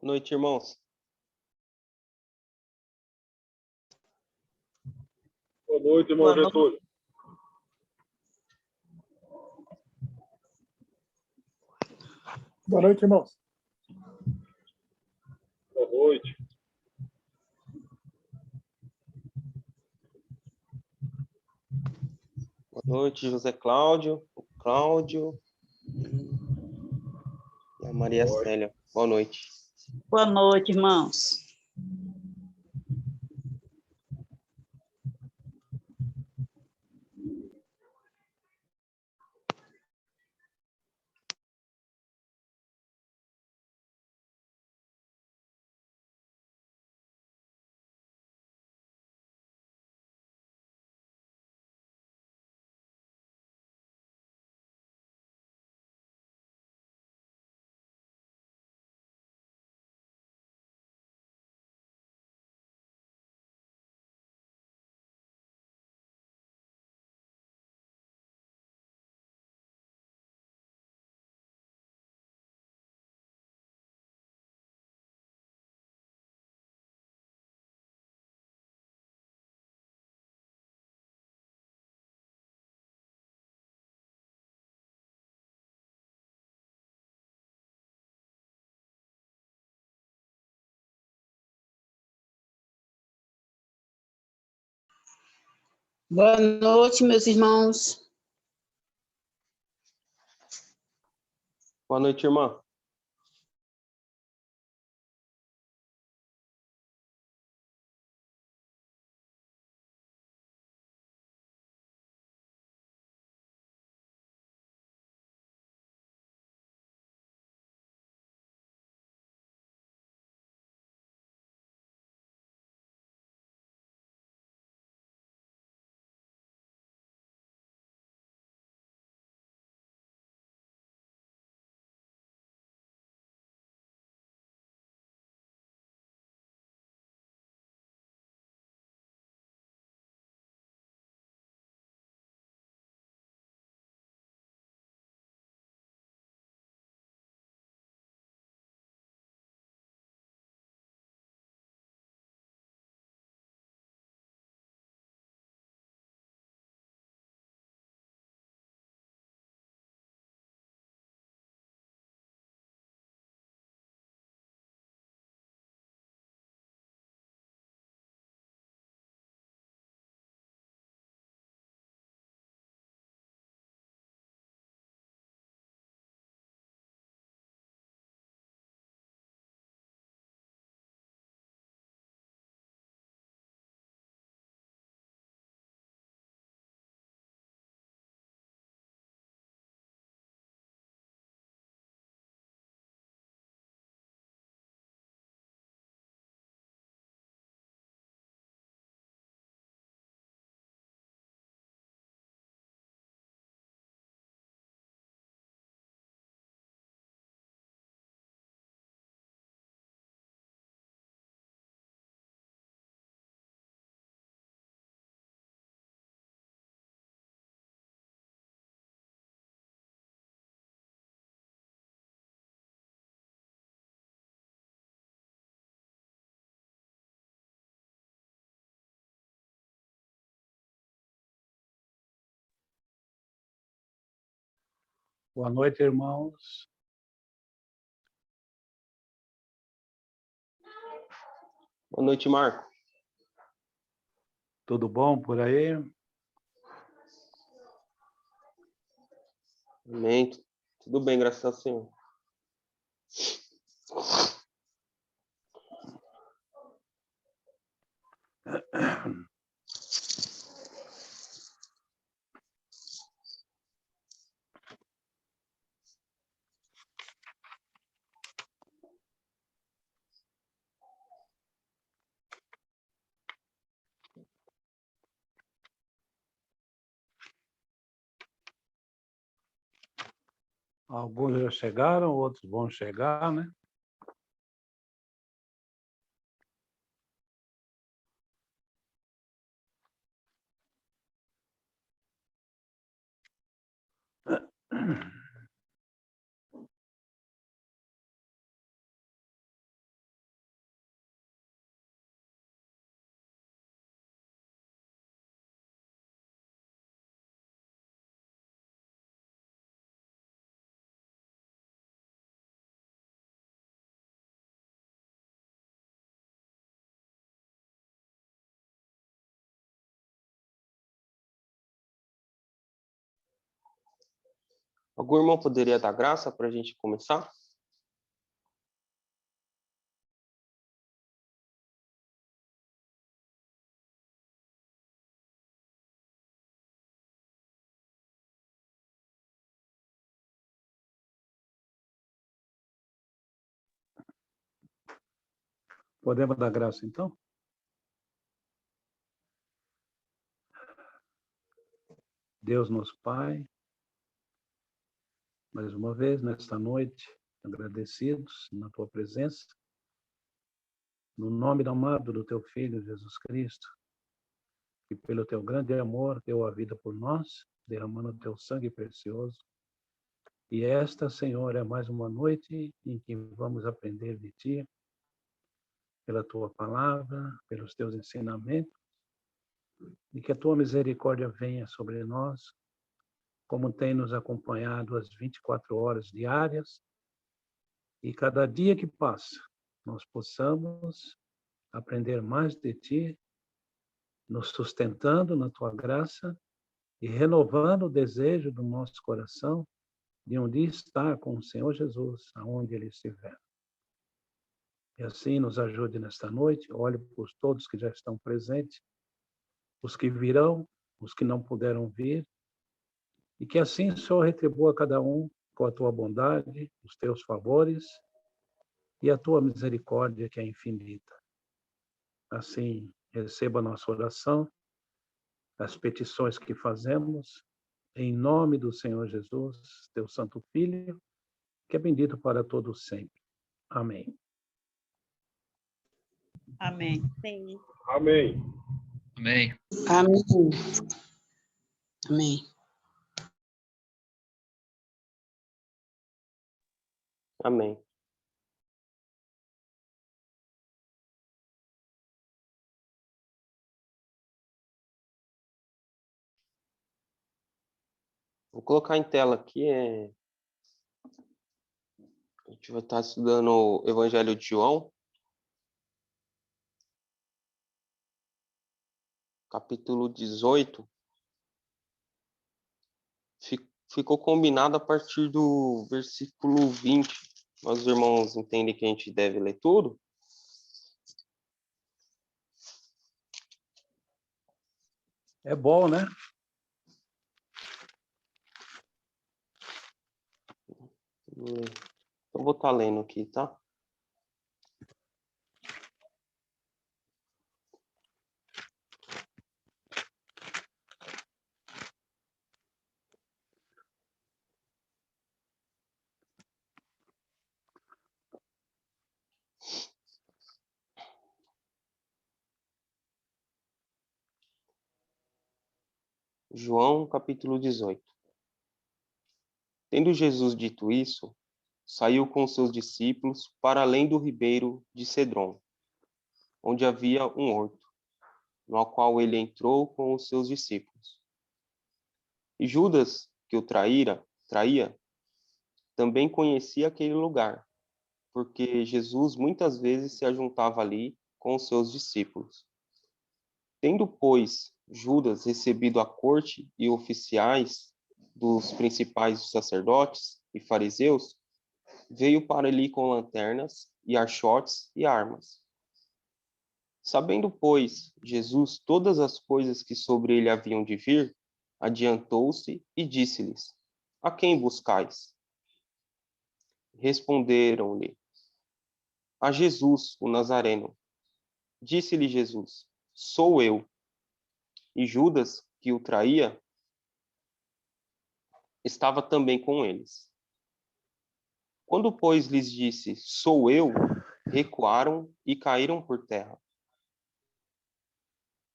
Boa noite, irmãos. Boa noite, irmão Getúlio. Boa noite, irmãos. Boa noite. Boa noite, José Cláudio, o Cláudio e a Maria Célia. Boa noite. Boa noite, irmãos. Boa noite, meus irmãos. Boa noite, irmã. Boa noite, irmãos. Boa noite, Marco. Tudo bom por aí? Amém. Tudo bem, graças ao Senhor. Alguns já chegaram, outros vão chegar, né? Algum irmão poderia dar graça para a gente começar? Podemos dar graça, então? Deus, nosso Pai, mais uma vez, nesta noite, agradecidos na Tua presença, no nome do amado do Teu Filho, Jesus Cristo, que pelo Teu grande amor deu a vida por nós, derramando o Teu sangue precioso. E esta, Senhor, é mais uma noite em que vamos aprender de Ti, pela Tua palavra, pelos Teus ensinamentos, e que a Tua misericórdia venha sobre nós, como tem nos acompanhado às 24 horas diárias, e cada dia que passa, nós possamos aprender mais de Ti, nos sustentando na Tua graça e renovando o desejo do nosso coração de um dia estar com o Senhor Jesus, aonde Ele estiver. E assim nos ajude nesta noite, olhe por todos que já estão presentes, os que virão, os que não puderam vir, e que assim o Senhor retribua a cada um com a Tua bondade, os Teus favores e a Tua misericórdia que é infinita. Assim, receba a nossa oração, as petições que fazemos, em nome do Senhor Jesus, Teu Santo Filho, que é bendito para todos sempre. Amém. Amém. Amém. Amém. Amém. Amém. Amém. Vou colocar em tela aqui. A gente vai estar estudando o Evangelho de João, capítulo 18. Ficou combinado a partir do versículo 20. Mas os irmãos entendem que a gente deve ler tudo? É bom, né? Então, vou estar lendo aqui, tá? João, capítulo 18. Tendo Jesus dito isso, saiu com seus discípulos para além do ribeiro de Cedron, onde havia um horto, no qual ele entrou com os seus discípulos. E Judas, que o traía, também conhecia aquele lugar, porque Jesus muitas vezes se ajuntava ali com os seus discípulos. Tendo, pois, Judas recebido a corte e oficiais dos principais sacerdotes e fariseus, veio para ali com lanternas e archotes e armas. Sabendo, pois, Jesus todas as coisas que sobre ele haviam de vir, adiantou-se e disse-lhes: A quem buscais? Responderam-lhe: A Jesus, o Nazareno. Disse-lhe Jesus: Sou eu. E Judas, que o traía, estava também com eles. Quando, pois, lhes disse: Sou eu, recuaram e caíram por terra.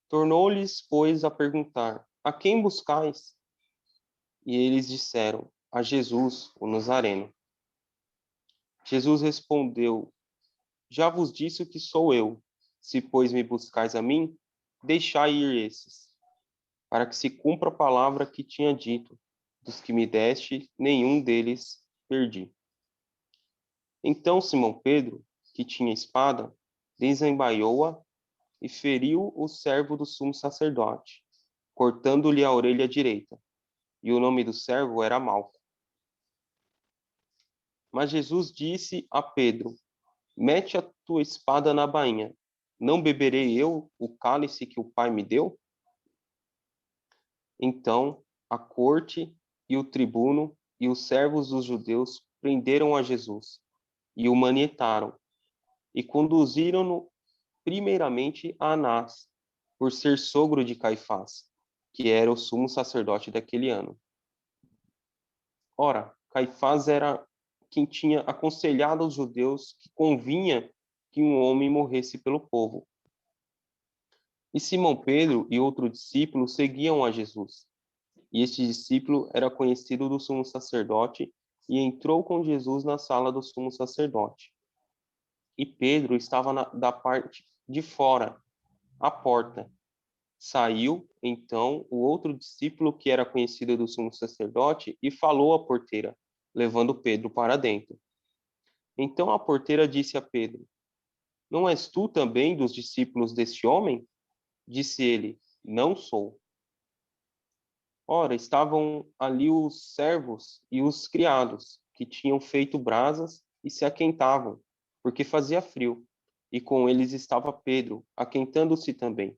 Tornou-lhes, pois, a perguntar: A quem buscais? E eles disseram: A Jesus, o Nazareno. Jesus respondeu: Já vos disse que sou eu. Se, pois, me buscais a mim, deixai ir esses, para que se cumpra a palavra que tinha dito: Dos que me deste, nenhum deles perdi. Então Simão Pedro, que tinha espada, desembaiou-a e feriu o servo do sumo sacerdote, cortando-lhe a orelha direita. E o nome do servo era Malco. Mas Jesus disse a Pedro: mete a tua espada na bainha. Não beberei eu o cálice que o Pai me deu? Então a corte e o tribuno e os servos dos judeus prenderam a Jesus e o manietaram e conduziram-no primeiramente a Anás, por ser sogro de Caifás, que era o sumo sacerdote daquele ano. Ora, Caifás era quem tinha aconselhado aos judeus que convinha que um homem morresse pelo povo. E Simão Pedro e outro discípulo seguiam a Jesus. E este discípulo era conhecido do sumo sacerdote e entrou com Jesus na sala do sumo sacerdote. E Pedro estava da parte de fora, à porta. Saiu, então, o outro discípulo que era conhecido do sumo sacerdote e falou à porteira, levando Pedro para dentro. Então a porteira disse a Pedro: não és tu também dos discípulos deste homem? Disse ele: não sou. Ora, estavam ali os servos e os criados, que tinham feito brasas e se aquentavam, porque fazia frio, e com eles estava Pedro, aquentando-se também.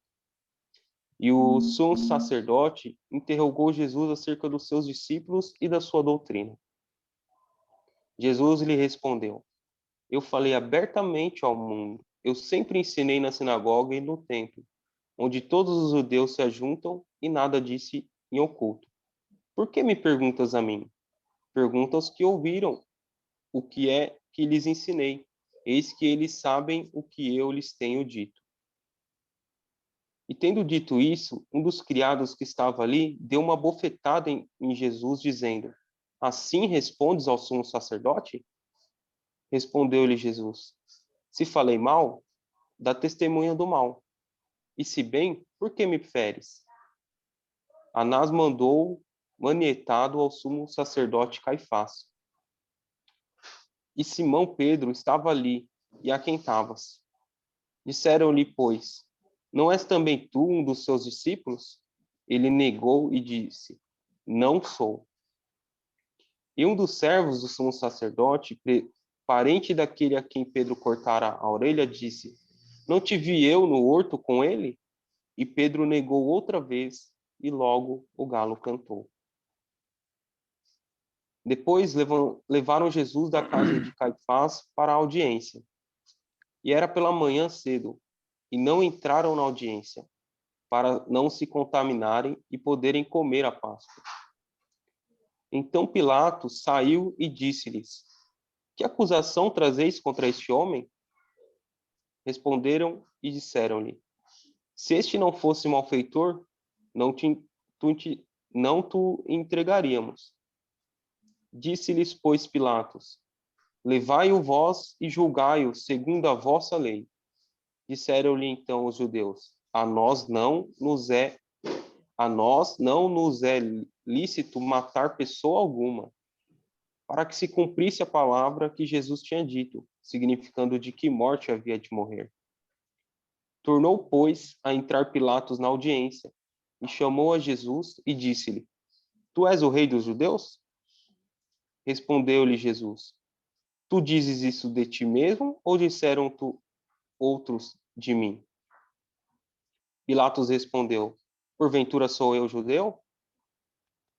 E o sumo sacerdote interrogou Jesus acerca dos seus discípulos e da sua doutrina. Jesus lhe respondeu: eu falei abertamente ao mundo. Eu sempre ensinei na sinagoga e no templo, onde todos os judeus se ajuntam, e nada disse em oculto. Por que me perguntas a mim? Pergunta aos que ouviram o que é que lhes ensinei. Eis que eles sabem o que eu lhes tenho dito. E tendo dito isso, um dos criados que estava ali deu uma bofetada em Jesus, dizendo: assim respondes ao sumo sacerdote? Respondeu-lhe Jesus: se falei mal, dá testemunha do mal. E se bem, por que me feres? Anás mandou manietado ao sumo sacerdote Caifás. E Simão Pedro estava ali e aquentava-se. Disseram-lhe, pois: não és também tu um dos seus discípulos? Ele negou e disse: não sou. E um dos servos do sumo sacerdote, parente daquele a quem Pedro cortara a orelha, disse: não te vi eu no horto com ele? E Pedro negou outra vez, e logo o galo cantou. Depois levaram Jesus da casa de Caifás para a audiência. E era pela manhã cedo, e não entraram na audiência, para não se contaminarem e poderem comer a Páscoa. Então Pilatos saiu e disse-lhes: que acusação trazeis contra este homem? Responderam e disseram-lhe: se este não fosse malfeitor, não tu entregaríamos. Disse-lhes, pois, Pilatos: levai-o vós e julgai-o segundo a vossa lei. Disseram-lhe então os judeus: a nós não nos é lícito matar pessoa alguma, para que se cumprisse a palavra que Jesus tinha dito, significando de que morte havia de morrer. Tornou, pois, a entrar Pilatos na audiência, e chamou a Jesus e disse-lhe: tu és o rei dos judeus? Respondeu-lhe Jesus: tu dizes isso de ti mesmo, ou disseram outros de mim? Pilatos respondeu: porventura sou eu judeu?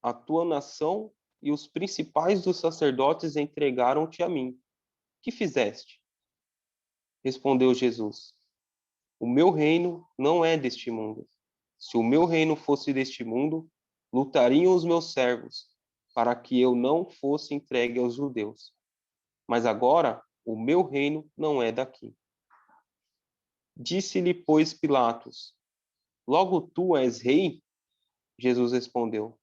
A tua nação e os principais dos sacerdotes entregaram-te a mim. Que fizeste? Respondeu Jesus: o meu reino não é deste mundo. Se o meu reino fosse deste mundo, lutariam os meus servos, para que eu não fosse entregue aos judeus. Mas agora, o meu reino não é daqui. Disse-lhe, pois, Pilatos: logo tu és rei? Jesus respondeu: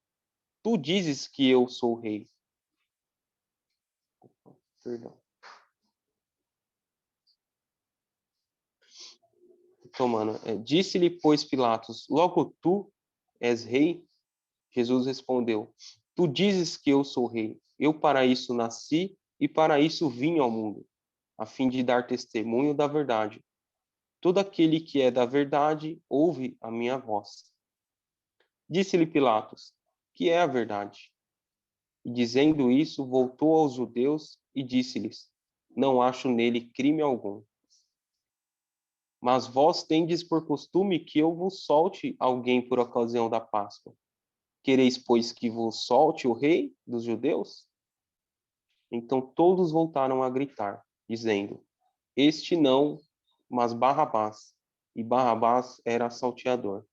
tu dizes que eu sou rei. Perdão. Tomando. Disse-lhe, pois, Pilatos: logo tu és rei? Jesus respondeu: tu dizes que eu sou rei. Eu para isso nasci e para isso vim ao mundo, a fim de dar testemunho da verdade. Todo aquele que é da verdade ouve a minha voz. Disse-lhe Pilatos: que é a verdade? E dizendo isso, voltou aos judeus e disse-lhes: Não acho nele crime algum. Mas vós tendes por costume que eu vos solte alguém por ocasião da Páscoa. Quereis, pois, que vos solte o rei dos judeus? Então todos voltaram a gritar, dizendo: Este não, mas Barrabás. E Barrabás era salteador.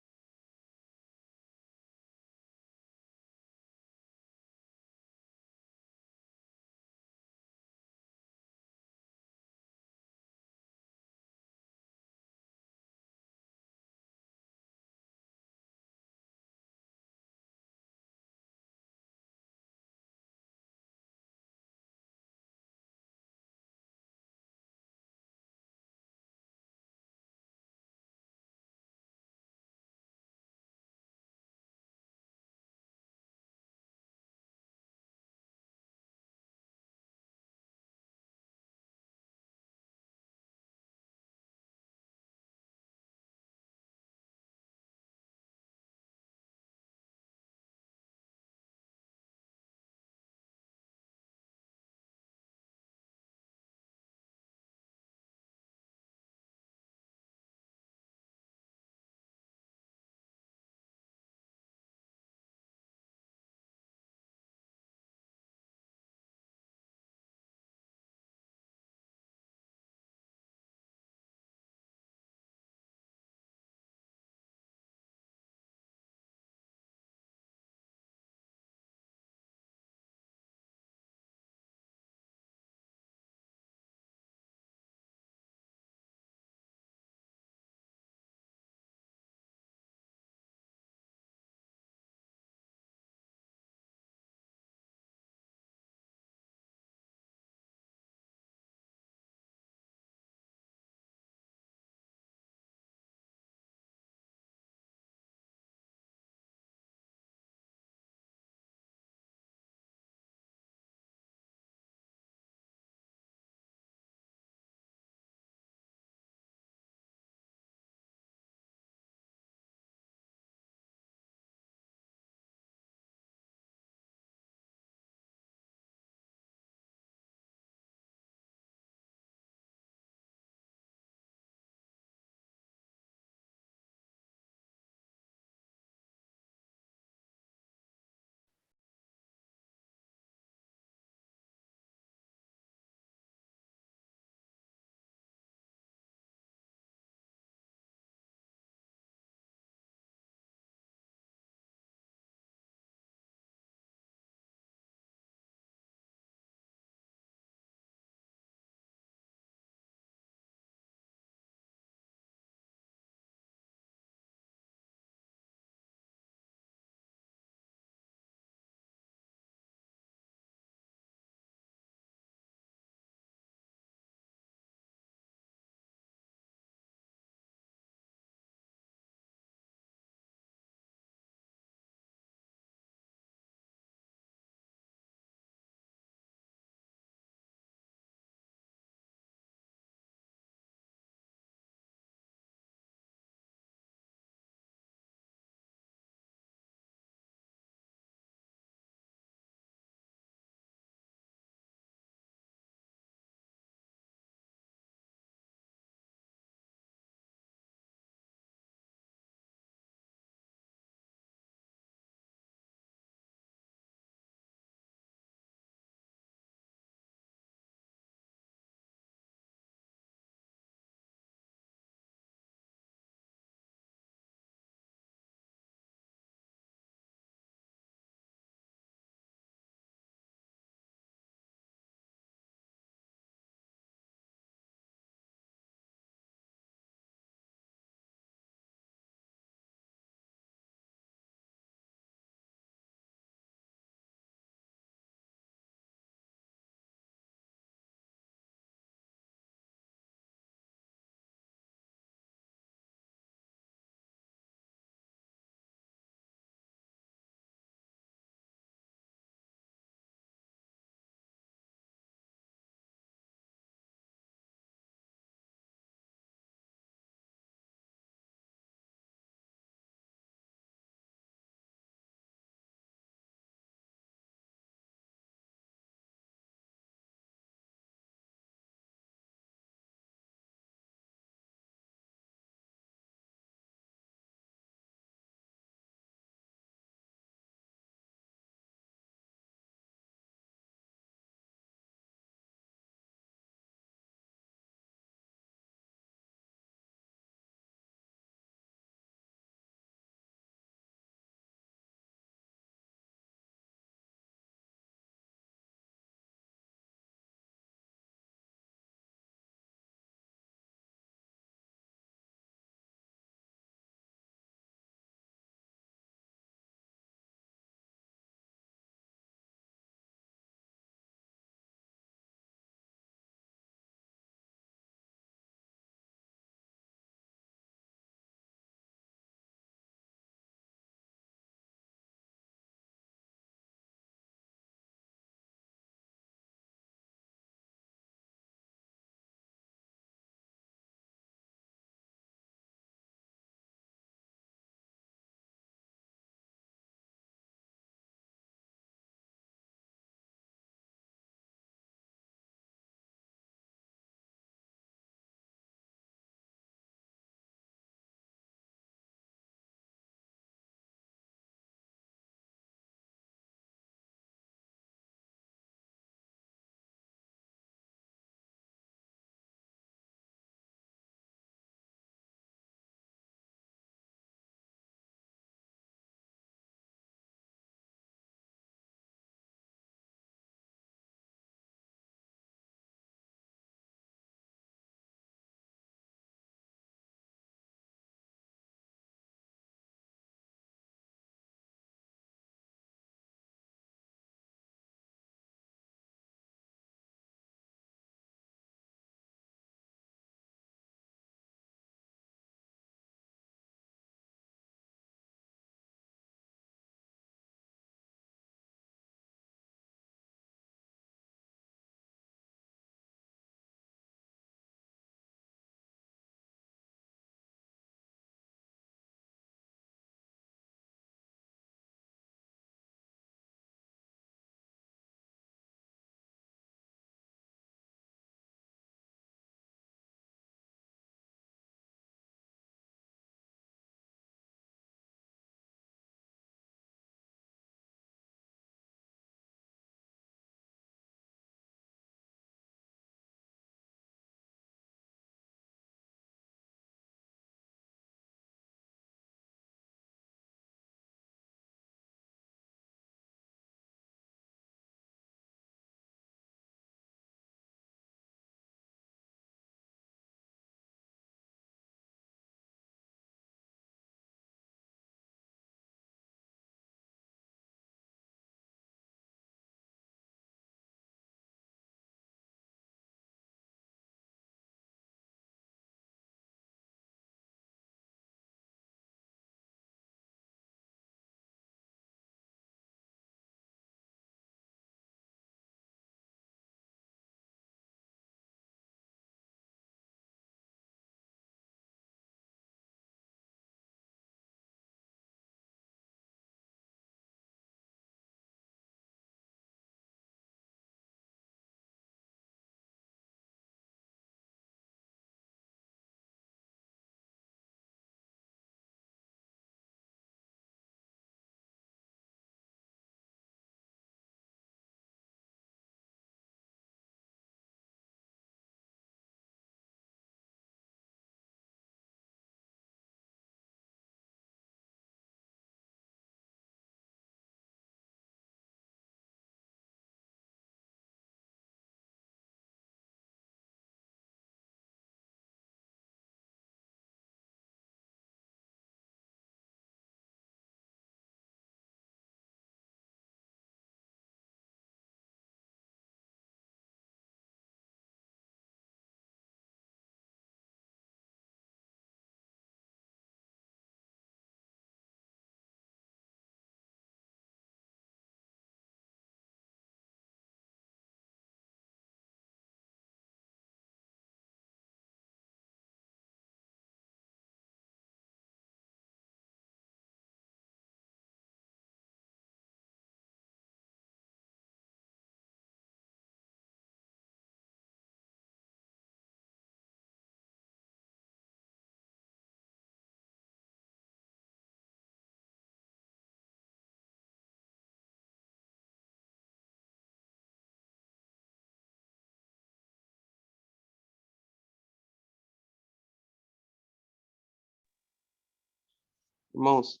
Irmãos,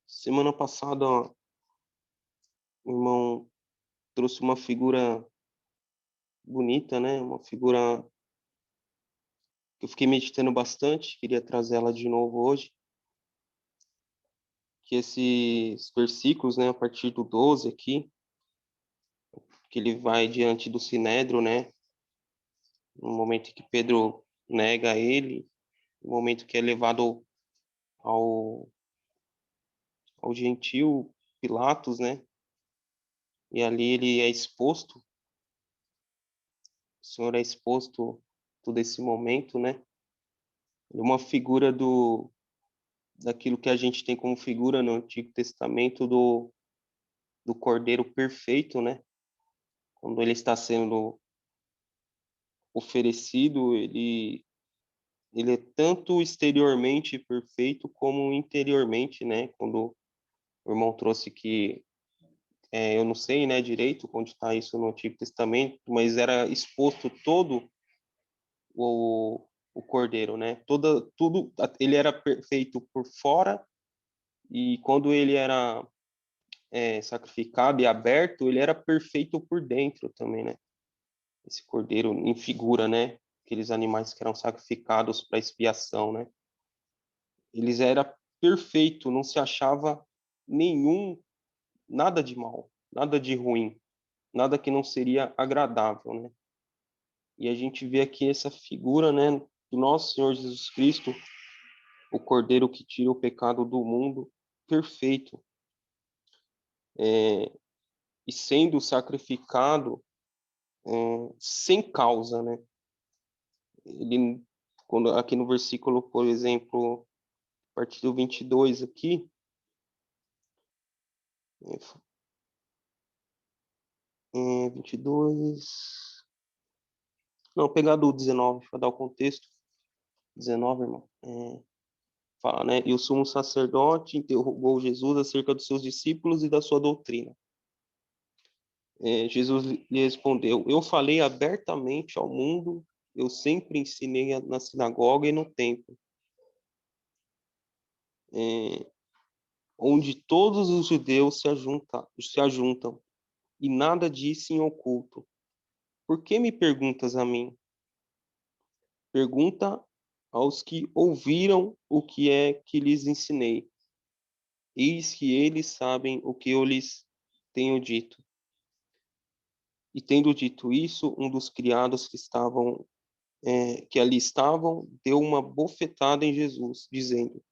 semana passada, ó, o irmão trouxe uma figura bonita, né? Uma figura que eu fiquei meditando bastante, queria trazer ela de novo hoje, que esses versículos, né, a partir do 12 aqui, que ele vai diante do Sinédrio, né? No momento em que Pedro nega ele, no momento que é levado ao, ao gentil Pilatos, né? E ali ele é exposto, o Senhor é exposto todo esse momento, né? É uma figura daquilo que a gente tem como figura no Antigo Testamento do Cordeiro perfeito, né? Quando ele está sendo oferecido, ele é tanto exteriormente perfeito como interiormente, né? Quando o irmão trouxe que eu não sei, né, direito onde está isso no Antigo Testamento, mas era exposto todo o cordeiro, né? Tudo, ele era perfeito por fora e quando ele era sacrificado e aberto, ele era perfeito por dentro também, né? Esse cordeiro em figura, né? Aqueles animais que eram sacrificados para expiação, né? Eles era perfeito, não se achava nada de mal, nada de ruim, nada que não seria agradável, né? E a gente vê aqui essa figura, né, do nosso Senhor Jesus Cristo, o Cordeiro que tira o pecado do mundo, perfeito, e sendo sacrificado sem causa, né? Ele, aqui no versículo, por exemplo, a partir do 22 aqui, 22, não, pegar do 19, para dar o contexto, 19, irmão, fala, né? E o sumo sacerdote interrogou Jesus acerca dos seus discípulos e da sua doutrina. Jesus lhe respondeu: Eu falei abertamente ao mundo, eu sempre ensinei na sinagoga e no templo, onde todos os judeus se ajuntam, e nada disse em oculto. Por que me perguntas a mim? Pergunta aos que ouviram o que é que lhes ensinei. Eis que eles sabem o que eu lhes tenho dito. E tendo dito isso, um dos criados que ali estavam, deu uma bofetada em Jesus, dizendo: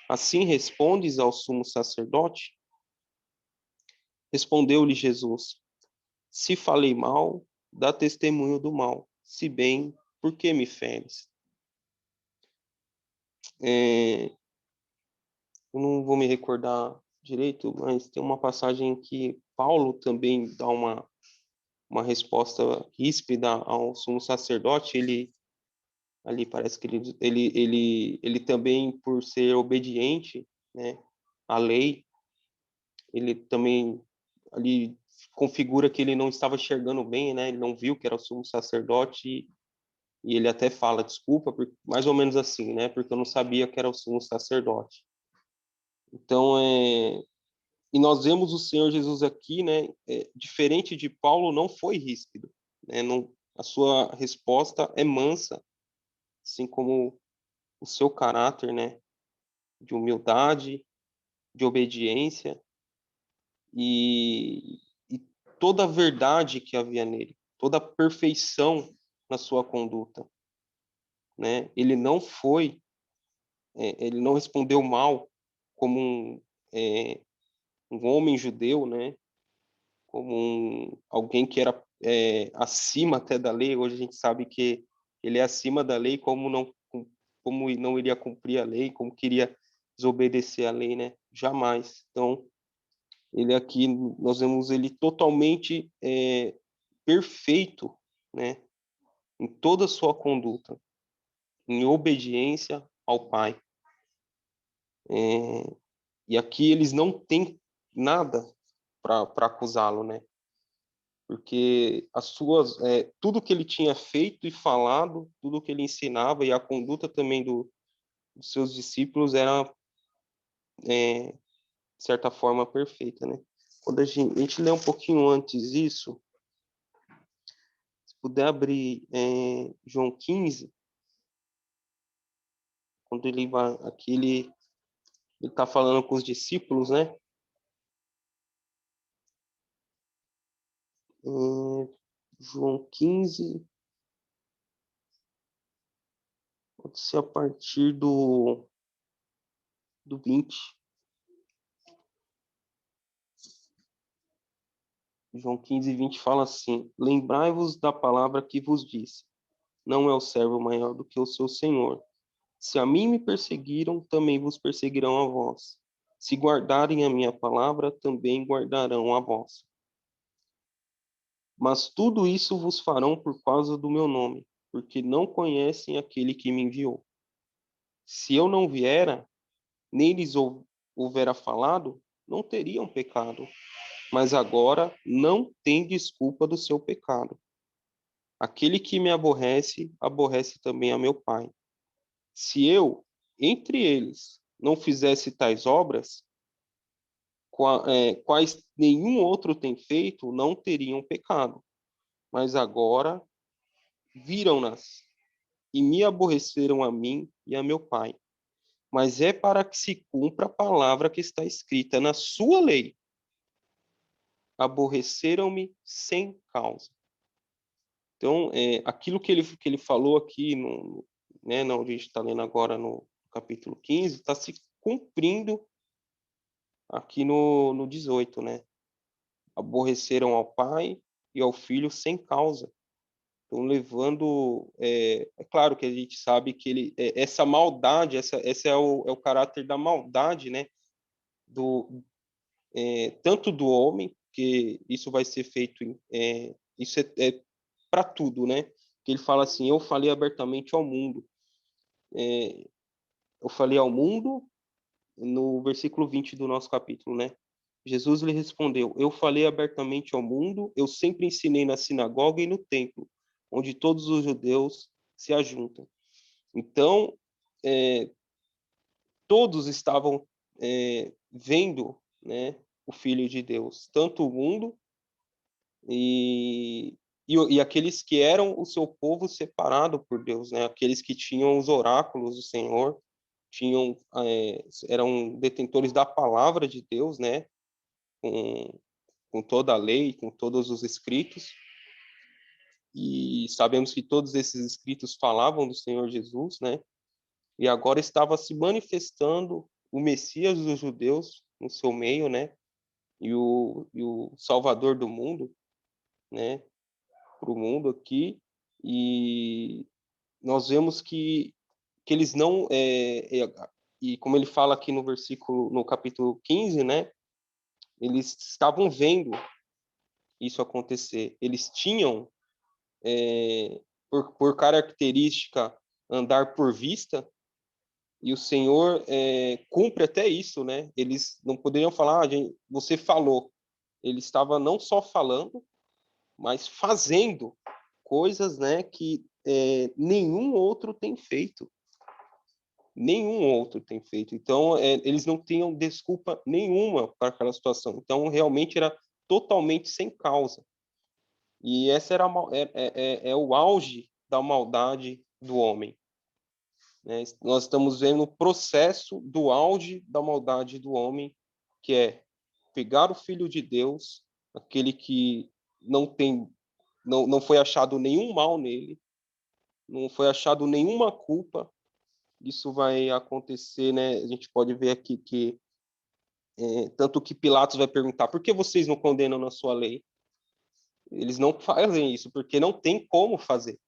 Assim respondes ao sumo sacerdote? Respondeu-lhe Jesus: Se falei mal, dá testemunho do mal. Se bem, por que me feres? Eu não vou me recordar direito, mas tem uma passagem que Paulo também dá uma resposta ríspida ao sumo sacerdote. Ele ali parece que ele também, por ser obediente, né, à lei, ele também ali configura que ele não estava enxergando bem, né? Ele não viu que era o sumo sacerdote e ele até fala desculpa, mais ou menos assim, né? Porque eu não sabia que era o sumo sacerdote. Então, e nós vemos o Senhor Jesus aqui, né? Diferente de Paulo, não foi ríspido, né? Não, a sua resposta é mansa, assim como o seu caráter, né? De humildade, de obediência e toda a verdade que havia nele, toda a perfeição na sua conduta, né? Ele não respondeu mal como um homem judeu, né? Como alguém que era acima até da lei. Hoje a gente sabe que ele é acima da lei, como não iria cumprir a lei, como queria desobedecer a lei, né? Jamais. Então, ele aqui, nós vemos ele totalmente perfeito, né? Em toda a sua conduta, em obediência ao Pai. E aqui eles não têm nada para acusá-lo, né? Porque tudo que ele tinha feito e falado, tudo que ele ensinava e a conduta também dos seus discípulos era, de certa forma, perfeita, né? Quando a gente lê um pouquinho antes isso, se puder abrir João 15, quando ele vai aqui, ele está falando com os discípulos, né? João 15, pode ser a partir do 20. João 15, 20 fala assim: lembrai-vos da palavra que vos disse, não é o servo maior do que o seu senhor. Se a mim me perseguiram, também vos perseguirão a vós. Se guardarem a minha palavra, também guardarão a vós. Mas tudo isso vos farão por causa do meu nome, porque não conhecem aquele que me enviou. Se eu não viera, nem lhes houvera falado, não teriam pecado. Mas agora não tem desculpa do seu pecado. Aquele que me aborrece, aborrece também a meu Pai. Se eu, entre eles, não fizesse tais obras, quais nenhum outro tem feito, não teriam pecado. Mas agora viram-nas e me aborreceram a mim e a meu Pai. Mas é para que se cumpra a palavra que está escrita na sua lei. Aborreceram-me sem causa. Então, aquilo que ele falou aqui, né, onde a gente está lendo agora no capítulo 15, está se cumprindo aqui no 18, né? Aborreceram ao pai e ao filho sem causa. Então, levando... É claro que a gente sabe que essa maldade, esse é o caráter da maldade, né? Tanto do homem, que isso vai ser feito... isso é para tudo, né? Que ele fala assim: eu falei abertamente ao mundo. Eu falei ao mundo no versículo 20 do nosso capítulo, né? Jesus lhe respondeu: eu falei abertamente ao mundo, eu sempre ensinei na sinagoga e no templo, onde todos os judeus se ajuntam. Então, todos estavam vendo, né, o Filho de Deus, tanto o mundo e aqueles que eram o seu povo separado por Deus, né? Aqueles que tinham os oráculos do Senhor, eram detentores da palavra de Deus, né? Com toda a lei, com todos os escritos. E sabemos que todos esses escritos falavam do Senhor Jesus, né? E agora estava se manifestando o Messias dos judeus no seu meio, né? E o Salvador do mundo, né? Para o mundo aqui. E nós vemos que eles não... e como ele fala aqui no capítulo 15, né? Eles estavam vendo isso acontecer. Eles tinham, por característica, andar por vista, e o Senhor cumpre até isso, né? Eles não poderiam falar: gente, você falou. Ele estava não só falando, mas fazendo coisas, né, que nenhum outro tem feito. Nenhum outro tem feito. Então, eles não tinham desculpa nenhuma para aquela situação. Então, realmente era totalmente sem causa. E essa é o auge da maldade do homem, né? Nós estamos vendo o processo do auge da maldade do homem, que é pegar o Filho de Deus, aquele que não foi achado nenhum mal nele, não foi achado nenhuma culpa. Isso vai acontecer, né? A gente pode ver aqui que tanto que Pilatos vai perguntar: por que vocês não condenam na sua lei? Eles não fazem isso porque não tem como fazer,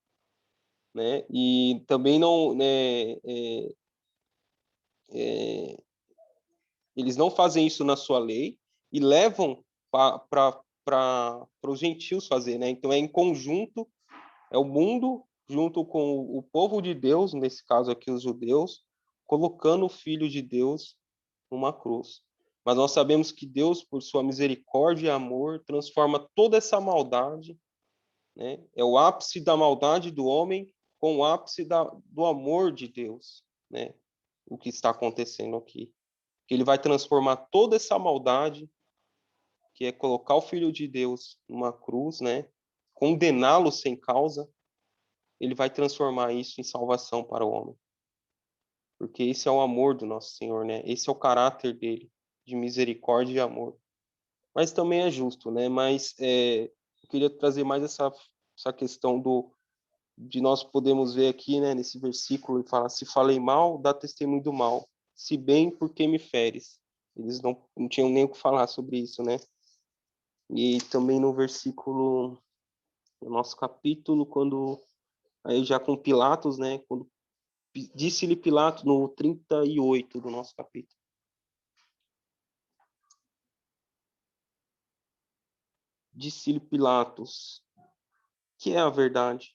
né? E também não, né? Eles não fazem isso na sua lei e levam para os gentios fazer, né? Então é em conjunto, é o mundo junto com o povo de Deus, nesse caso aqui os judeus, colocando o Filho de Deus numa cruz. Mas nós sabemos que Deus, por sua misericórdia e amor, transforma toda essa maldade, né? É o ápice da maldade do homem com o ápice do amor de Deus, né? o que está acontecendo aqui. Que ele vai transformar toda essa maldade, que é colocar o Filho de Deus numa cruz, né? Condená-lo sem causa, ele vai transformar isso em salvação para o homem. Porque esse é o amor do nosso Senhor, né? Esse é o caráter dele, de misericórdia e amor. Mas também é justo, né? Mas eu queria trazer mais essa questão de nós podemos ver aqui, né, nesse versículo, ele fala: se falei mal, dá testemunho do mal. Se bem, por que me feres? Eles não tinham nem o que falar sobre isso, né? E também no versículo, no nosso capítulo, quando aí já com Pilatos, né, quando disse-lhe Pilatos, no 38 do nosso capítulo. Disse-lhe Pilatos, que é a verdade?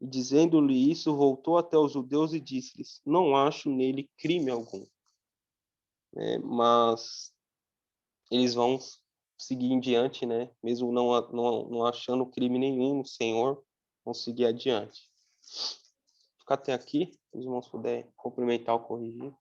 E dizendo-lhe isso, voltou até os judeus e disse-lhes: não acho nele crime algum. Mas eles vão seguir em diante, né? Mesmo não achando crime nenhum no Senhor, vão seguir adiante. Ficar até aqui, se os irmãos puderem complementar ou corrigir.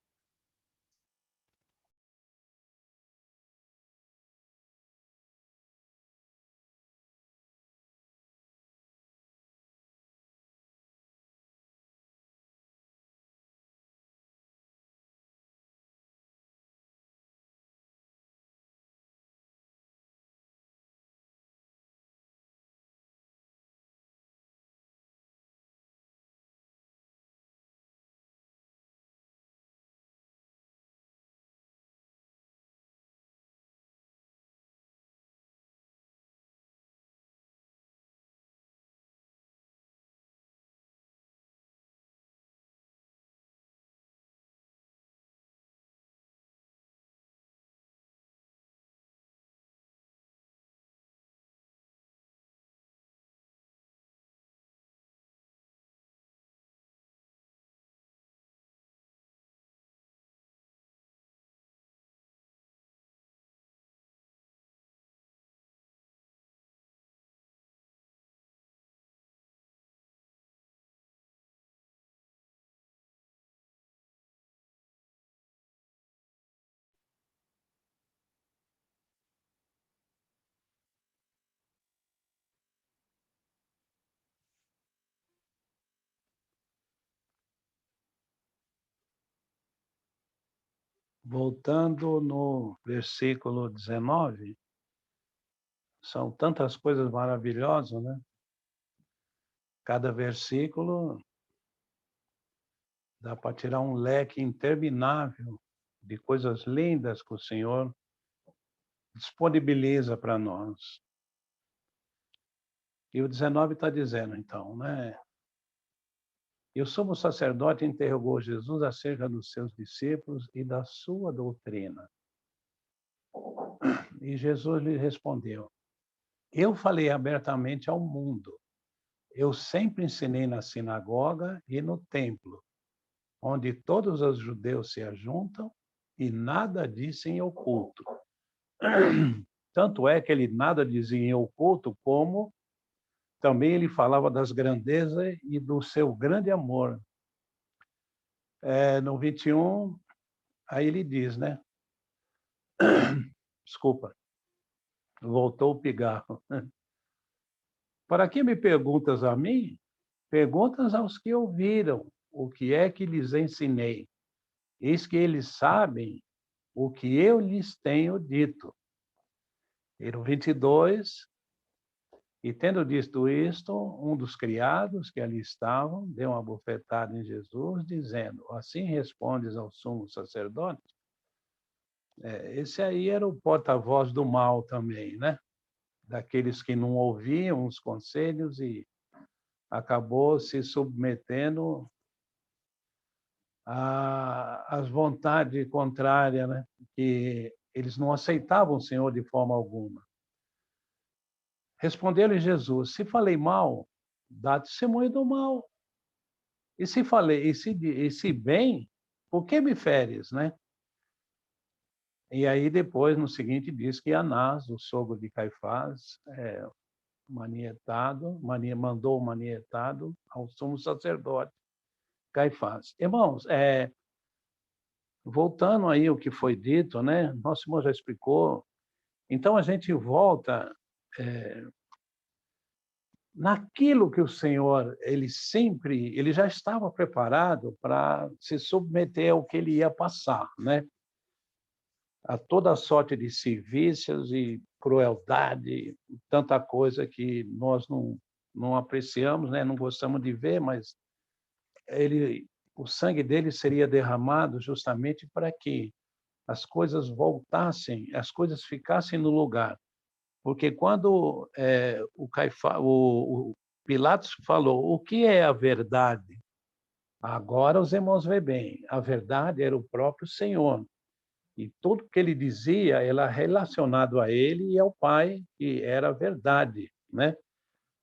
Voltando no versículo 19, são tantas coisas maravilhosas, né? Cada versículo dá para tirar um leque interminável de coisas lindas que o Senhor disponibiliza para nós. E o 19 está dizendo, então, né? E o sumo sacerdote interrogou Jesus acerca dos seus discípulos e da sua doutrina. E Jesus lhe respondeu: eu falei abertamente ao mundo. Eu sempre ensinei na sinagoga e no templo, onde todos os judeus se ajuntam, e nada disse em oculto. Tanto é que ele nada dizia em oculto, como também ele falava das grandezas e do seu grande amor. No 21, aí ele diz, né? Desculpa, voltou o pigarro. Para que me perguntas a mim? Perguntas aos que ouviram o que é que lhes ensinei. Eis que eles sabem o que eu lhes tenho dito. E no 22, e tendo dito isto, um dos criados que ali estavam deu uma bofetada em Jesus, dizendo: assim respondes ao sumo sacerdote? Esse aí era o porta-voz do mal também, né? Daqueles que não ouviam os conselhos e acabou se submetendo às vontades contrárias, né? Que eles não aceitavam o Senhor de forma alguma. Respondeu-lhe Jesus: se falei mal, dá testemunho do mal. E se falei, e se bem, por que me feres, né? E aí depois, no seguinte, diz que Anás, o sogro de Caifás, mandou manietado ao sumo sacerdote Caifás. Irmãos, voltando aí o que foi dito, né? Nosso irmão já explicou. Então, a gente volta naquilo que o Senhor, ele já estava preparado para se submeter ao que ele ia passar, né? A toda sorte de serviços e crueldade, tanta coisa que nós não apreciamos, né? Não gostamos de ver, mas o sangue dele seria derramado justamente para que as coisas voltassem, as coisas ficassem no lugar. Porque quando o Pilatos falou, o que é a verdade? Agora os irmãos veem bem, a verdade era o próprio Senhor. E tudo que ele dizia era relacionado a ele e ao Pai, que era a verdade, né?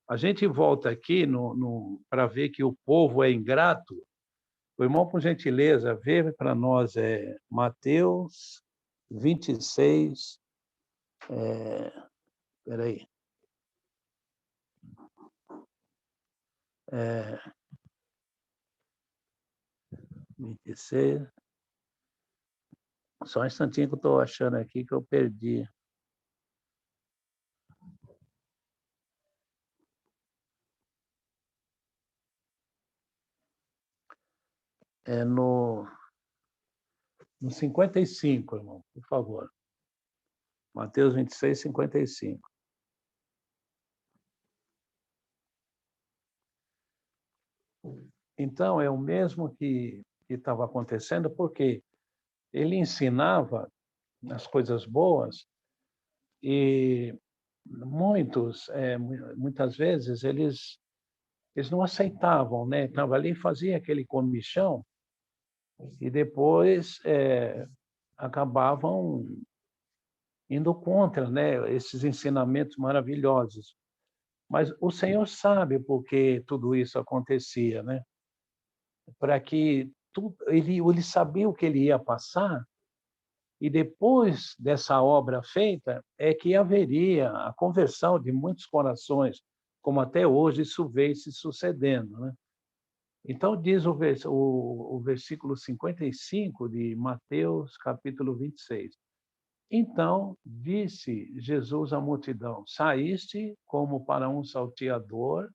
A gente volta aqui para ver que o povo é ingrato. O irmão, por gentileza, vê para nós Mateus 26, peraí. 26. Só um instantinho que eu estou achando aqui que eu perdi. É no 55, irmão, por favor. Mateus 26, 55. Então, é o mesmo que estava acontecendo, porque ele ensinava as coisas boas e muitas vezes, eles não aceitavam, né? Estava ali, fazia aquele comichão e depois acabavam indo contra, né, esses ensinamentos maravilhosos. Mas o Senhor sabe por que tudo isso acontecia, né? Para que ele sabia o que ele ia passar, e depois dessa obra feita é que haveria a conversão de muitos corações, como até hoje isso vem se sucedendo, né? Então diz o versículo 55 de Mateus, capítulo 26. Então disse Jesus à multidão: saíste como para um salteador,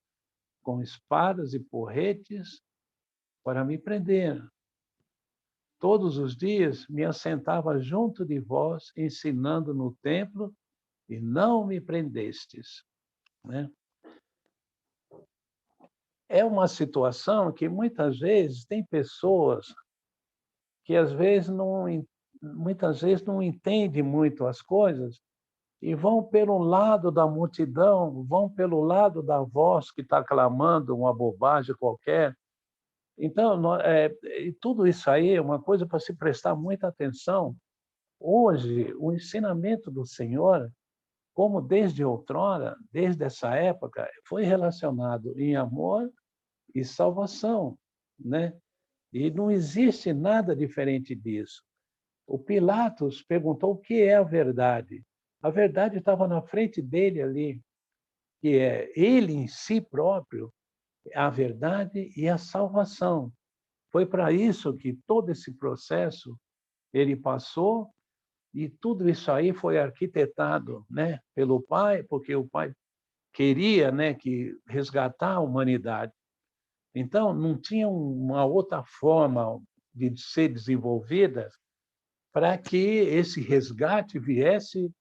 com espadas e porretes, para me prender. Todos os dias me assentava junto de vós, ensinando no templo, e não me prendestes, né? É uma situação que muitas vezes tem pessoas que muitas vezes não entendem muito as coisas e vão pelo lado da multidão, vão pelo lado da voz que está clamando uma bobagem qualquer. Então, e tudo isso aí é uma coisa para se prestar muita atenção. Hoje, o ensinamento do Senhor, como desde outrora, desde essa época, foi relacionado em amor e salvação, né? E não existe nada diferente disso. O Pilatos perguntou o que é a verdade. A verdade estava na frente dele ali, que é ele em si próprio, a verdade e a salvação. Foi para isso que todo esse processo ele passou, e tudo isso aí foi arquitetado, né, pelo Pai, porque o Pai queria, né, que resgatar a humanidade. Então, não tinha uma outra forma de ser desenvolvida para que esse resgate viesse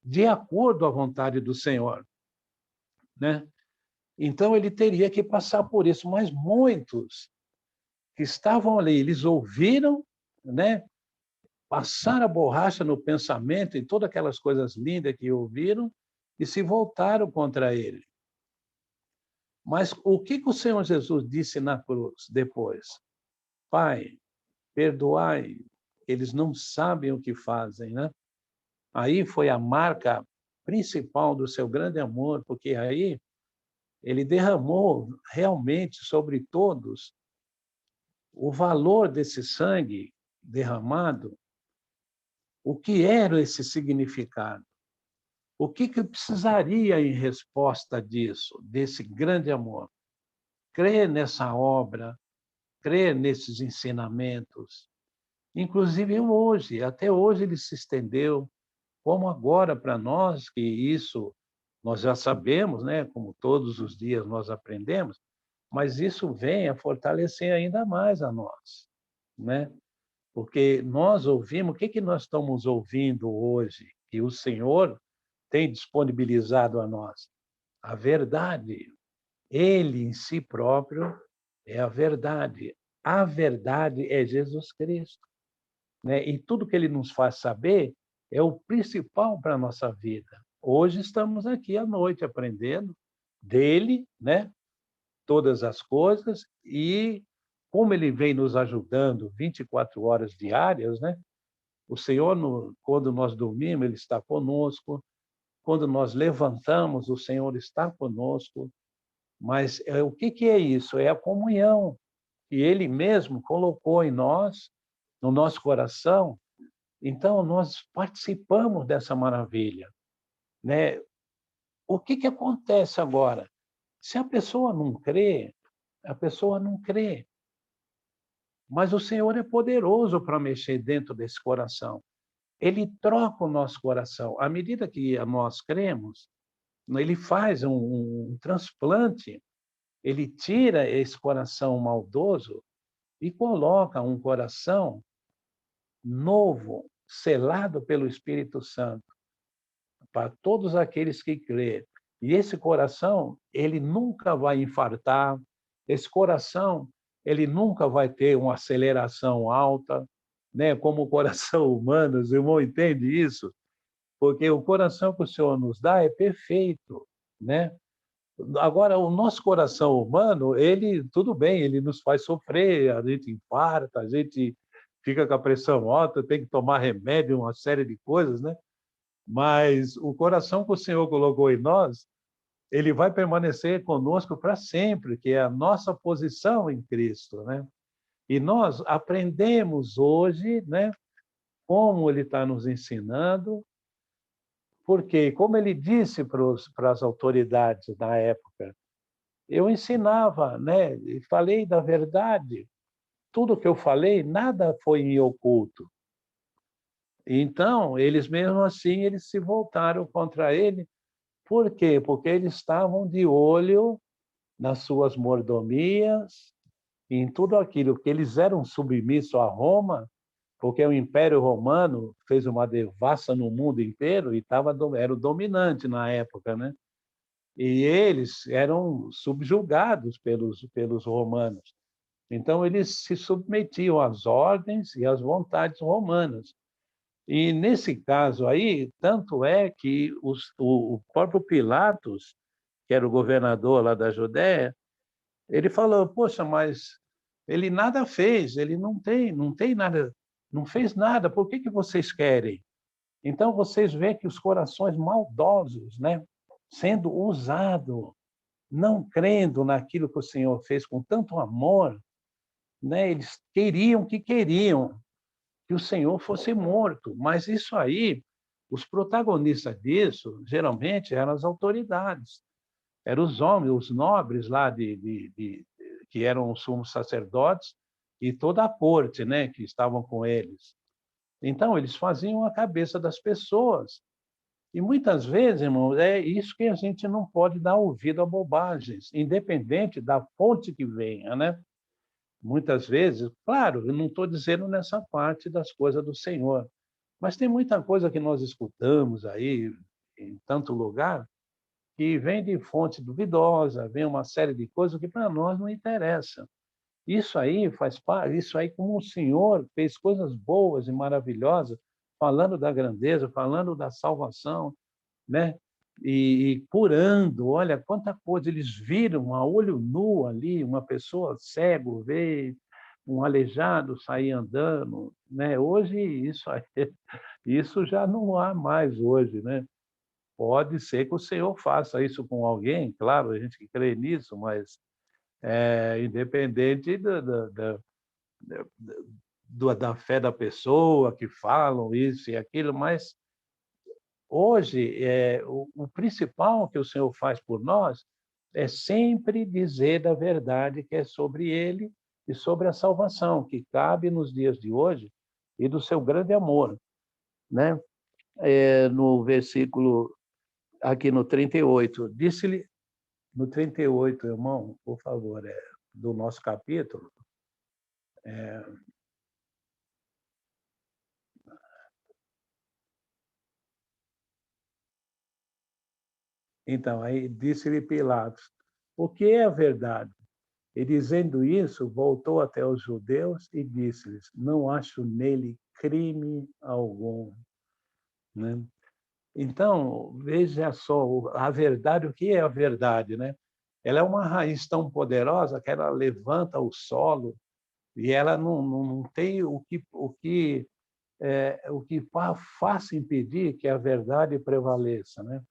de acordo à vontade do Senhor, né? Então, ele teria que passar por isso, mas muitos que estavam ali, eles ouviram, né, passaram a borracha no pensamento e todas aquelas coisas lindas que ouviram e se voltaram contra ele. Mas o que o Senhor Jesus disse na cruz depois? Pai, perdoai, eles não sabem o que fazem, né? Aí foi a marca principal do seu grande amor, porque aí ele derramou realmente sobre todos o valor desse sangue derramado. O que era esse significado? O que precisaria em resposta disso, desse grande amor? Crer nessa obra, crer nesses ensinamentos, inclusive hoje, até hoje ele se estendeu, como agora para nós, que isso nós já sabemos, né, como todos os dias nós aprendemos, mas isso vem a fortalecer ainda mais a nós, né? Porque nós ouvimos, o que que nós estamos ouvindo hoje, que o Senhor tem disponibilizado a nós? A verdade. Ele em si próprio é a verdade. A verdade é Jesus Cristo, né? E tudo que ele nos faz saber é o principal para a nossa vida. Hoje estamos aqui à noite aprendendo dele, né? Todas as coisas, e como ele vem nos ajudando 24 horas diárias, né? O Senhor, quando nós dormimos, ele está conosco. Quando nós levantamos, o Senhor está conosco. Mas o que que é isso? É a comunhão que ele mesmo colocou em nós, no nosso coração. Então, nós participamos dessa maravilha, né? O que que acontece agora? Se a pessoa não crê, a pessoa não crê. Mas o Senhor é poderoso para mexer dentro desse coração. Ele troca o nosso coração. À medida que nós cremos, ele faz um transplante, ele tira esse coração maldoso e coloca um coração novo, selado pelo Espírito Santo, para todos aqueles que crêem. E esse coração, ele nunca vai infartar, esse coração, ele nunca vai ter uma aceleração alta, né? Como o coração humano, os irmãos entendem isso? Porque o coração que o Senhor nos dá é perfeito, né? Agora, o nosso coração humano, ele, tudo bem, ele nos faz sofrer, a gente infarta, a gente fica com a pressão alta, tem que tomar remédio, uma série de coisas, né? Mas o coração que o Senhor colocou em nós, ele vai permanecer conosco para sempre, que é a nossa posição em Cristo, né? E nós aprendemos hoje, né, como ele está nos ensinando, porque, como ele disse para as autoridades na época, eu ensinava, né, e falei da verdade. Tudo que eu falei, nada foi em oculto. Então, eles mesmo assim, eles se voltaram contra ele. Por quê? Porque eles estavam de olho nas suas mordomias, em tudo aquilo que eles eram submissos a Roma, porque o Império Romano fez uma devassa no mundo inteiro e era o dominante na época, né? E eles eram subjugados pelos romanos. Então, eles se submetiam às ordens e às vontades romanas. E, nesse caso aí, tanto é que o próprio Pilatos, que era o governador lá da Judéia, ele falou, poxa, mas ele nada fez, ele não tem nada, não fez nada, por que que vocês querem? Então, vocês veem que os corações maldosos, né, sendo usados, não crendo naquilo que o Senhor fez com tanto amor, né, eles queriam que o Senhor fosse morto, mas isso aí, os protagonistas disso, geralmente, eram as autoridades, eram os homens, os nobres lá que eram os sumos sacerdotes e toda a corte, né, que estavam com eles. Então, eles faziam a cabeça das pessoas. E muitas vezes, irmãos, é isso que a gente não pode dar ouvido a bobagens, independente da fonte que venha, né? Muitas vezes, claro, eu não estou dizendo nessa parte das coisas do Senhor, mas tem muita coisa que nós escutamos aí, em tanto lugar, que vem de fonte duvidosa, vem uma série de coisas que para nós não interessa. Isso aí faz parte, isso aí como o Senhor fez coisas boas e maravilhosas, falando da grandeza, falando da salvação, né? E curando, olha quanta coisa eles viram a olho nu ali, uma pessoa cego ver, um aleijado sair andando, né? Hoje isso aí, isso já não há mais hoje, né? Pode ser que o Senhor faça isso com alguém, claro, a gente que crê nisso, mas independente da fé da pessoa que falam isso e aquilo, mas hoje o principal que o Senhor faz por nós é sempre dizer da verdade que é sobre Ele e sobre a salvação, que cabe nos dias de hoje e do seu grande amor, né? No versículo, aqui no 38, disse-lhe, no 38, irmão, por favor, do nosso capítulo, então, aí disse-lhe Pilatos, o que é a verdade? E dizendo isso, voltou até os judeus e disse-lhes, não acho nele crime algum, né? Então, veja só, a verdade, o que é a verdade, né? Ela é uma raiz tão poderosa que ela levanta o solo e ela não tem o que faça impedir que a verdade prevaleça, né?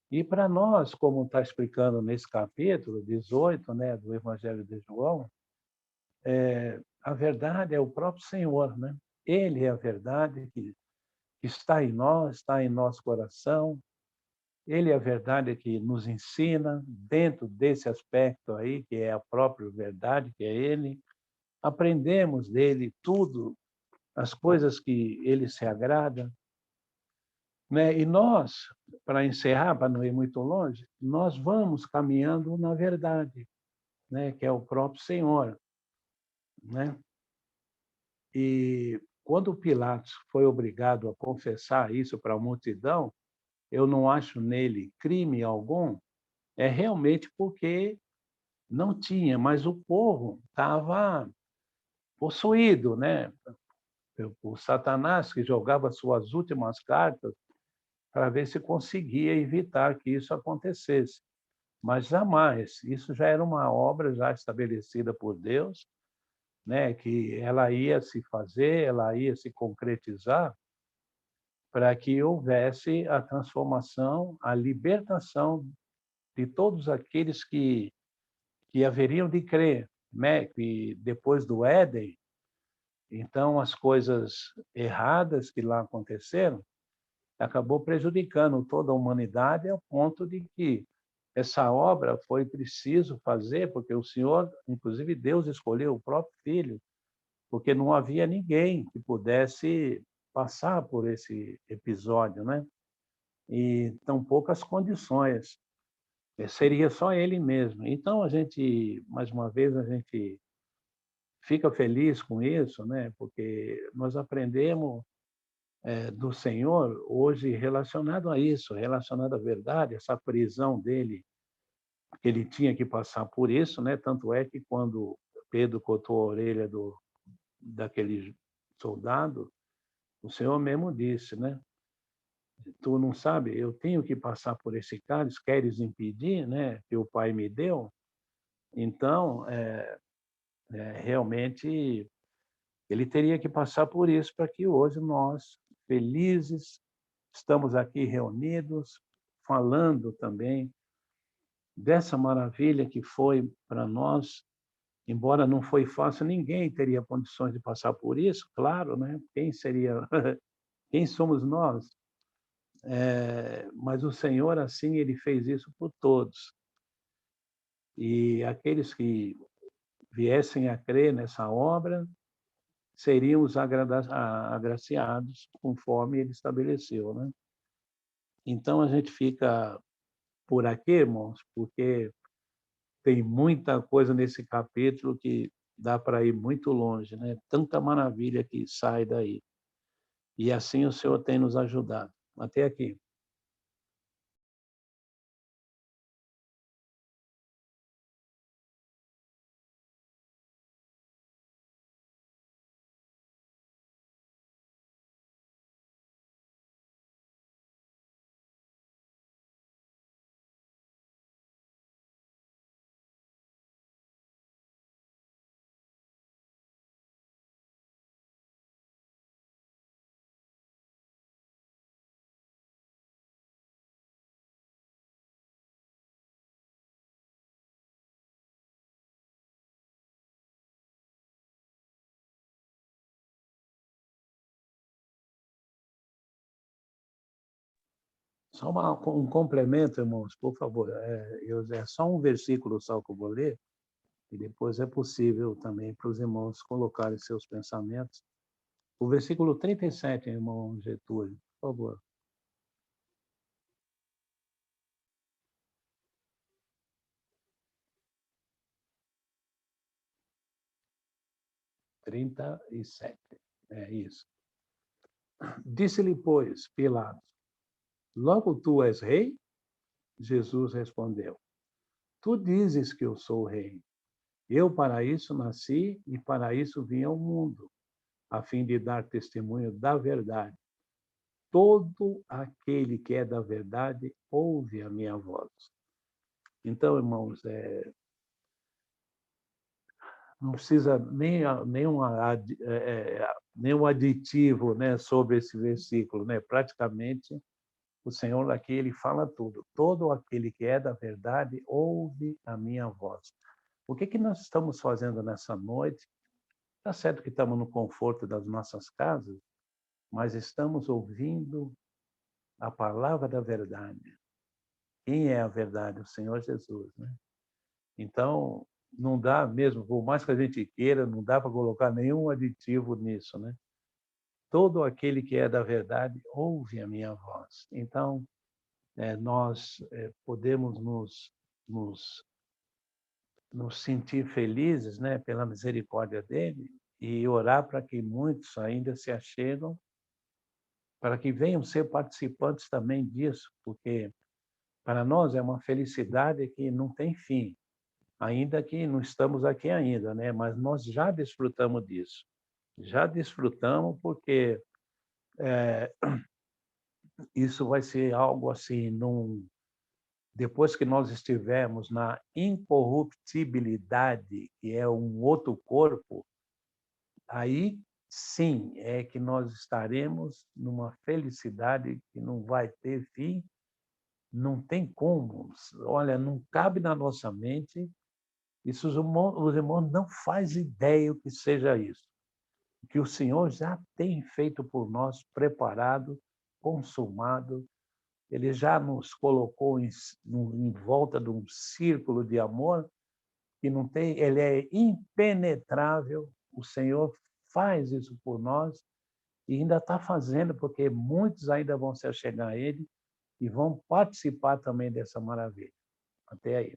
E para nós, como está explicando nesse capítulo 18, né, do Evangelho de João, a verdade é o próprio Senhor, né? Ele é a verdade que está em nós, está em nosso coração. Ele é a verdade que nos ensina dentro desse aspecto aí, que é a própria verdade, que é ele. Aprendemos dele tudo, as coisas que ele se agrada, né? E nós, para encerrar, para não ir muito longe, nós vamos caminhando na verdade, né? Que é o próprio Senhor, né? E quando Pilatos foi obrigado a confessar isso para a multidão, eu não acho nele crime algum, é realmente porque não tinha, mas o povo estava possuído, né? Por Satanás, que jogava suas últimas cartas para ver se conseguia evitar que isso acontecesse. Mas jamais, isso já era uma obra já estabelecida por Deus, né? Que ela ia se fazer, ela ia se concretizar para que houvesse a transformação, a libertação de todos aqueles que haveriam de crer, né? Que depois do Éden, então as coisas erradas que lá aconteceram acabou prejudicando toda a humanidade ao ponto de que essa obra foi preciso fazer, porque o Senhor, inclusive Deus, escolheu o próprio Filho, porque não havia ninguém que pudesse passar por esse episódio, né? E tão poucas condições. Seria só ele mesmo. Então a gente, mais uma vez, a gente fica feliz com isso, né? Porque nós aprendemos do Senhor hoje relacionado a isso, relacionado à verdade, essa prisão dele, que ele tinha que passar por isso, né? Tanto é que quando Pedro cortou a orelha daquele soldado, o Senhor mesmo disse, né? Tu não sabe, eu tenho que passar por esse cálice, queres impedir, né? Que o Pai me deu. Então, realmente, ele teria que passar por isso para que hoje nós, felizes, estamos aqui reunidos, falando também dessa maravilha que foi para nós, embora não foi fácil, ninguém teria condições de passar por isso, claro, né? Quem seria, quem somos nós? Mas o Senhor, assim, ele fez isso por todos. E aqueles que viessem a crer nessa obra seriam os agraciados, conforme ele estabeleceu, né? Então a gente fica por aqui, irmãos, porque tem muita coisa nesse capítulo que dá para ir muito longe, né? Tanta maravilha que sai daí. E assim o Senhor tem nos ajudado. Até aqui. Só um complemento, irmãos, por favor. É só um versículo só que eu vou ler, e depois é possível também para os irmãos colocarem seus pensamentos. O versículo 37, irmão Getúlio, por favor. Trinta e sete, é isso. Disse-lhe, pois, Pilatos: logo tu és rei? Jesus respondeu: tu dizes que eu sou rei. Eu para isso nasci e para isso vim ao mundo, a fim de dar testemunho da verdade. Todo aquele que é da verdade ouve a minha voz. Então, irmãos, não precisa nenhum aditivo, né, sobre esse versículo, né? Praticamente, o Senhor aqui ele fala tudo. Todo aquele que é da verdade ouve a minha voz. O que nós estamos fazendo nessa noite? Está certo que estamos no conforto das nossas casas, mas estamos ouvindo a palavra da verdade. Quem é a verdade? O Senhor Jesus, né? Então, não dá mesmo, por mais que a gente queira, não dá para colocar nenhum aditivo nisso, né? Todo aquele que é da verdade ouve a minha voz. Então, nós podemos nos sentir felizes, né, pela misericórdia dele e orar para que muitos ainda se achegam, para que venham ser participantes também disso, porque para nós é uma felicidade que não tem fim, ainda que não estamos aqui ainda, né? Mas nós já desfrutamos disso. Já desfrutamos porque isso vai ser algo assim, depois que nós estivermos na incorruptibilidade, que é um outro corpo, aí sim é que nós estaremos numa felicidade que não vai ter fim, não tem como. Olha, não cabe na nossa mente. Isso os irmãos não fazem ideia o que seja isso. Que o Senhor já tem feito por nós, preparado, consumado. Ele já nos colocou em volta de um círculo de amor que não tem, ele é impenetrável. O Senhor faz isso por nós e ainda está fazendo, porque muitos ainda vão se achegar a Ele e vão participar também dessa maravilha. Até aí.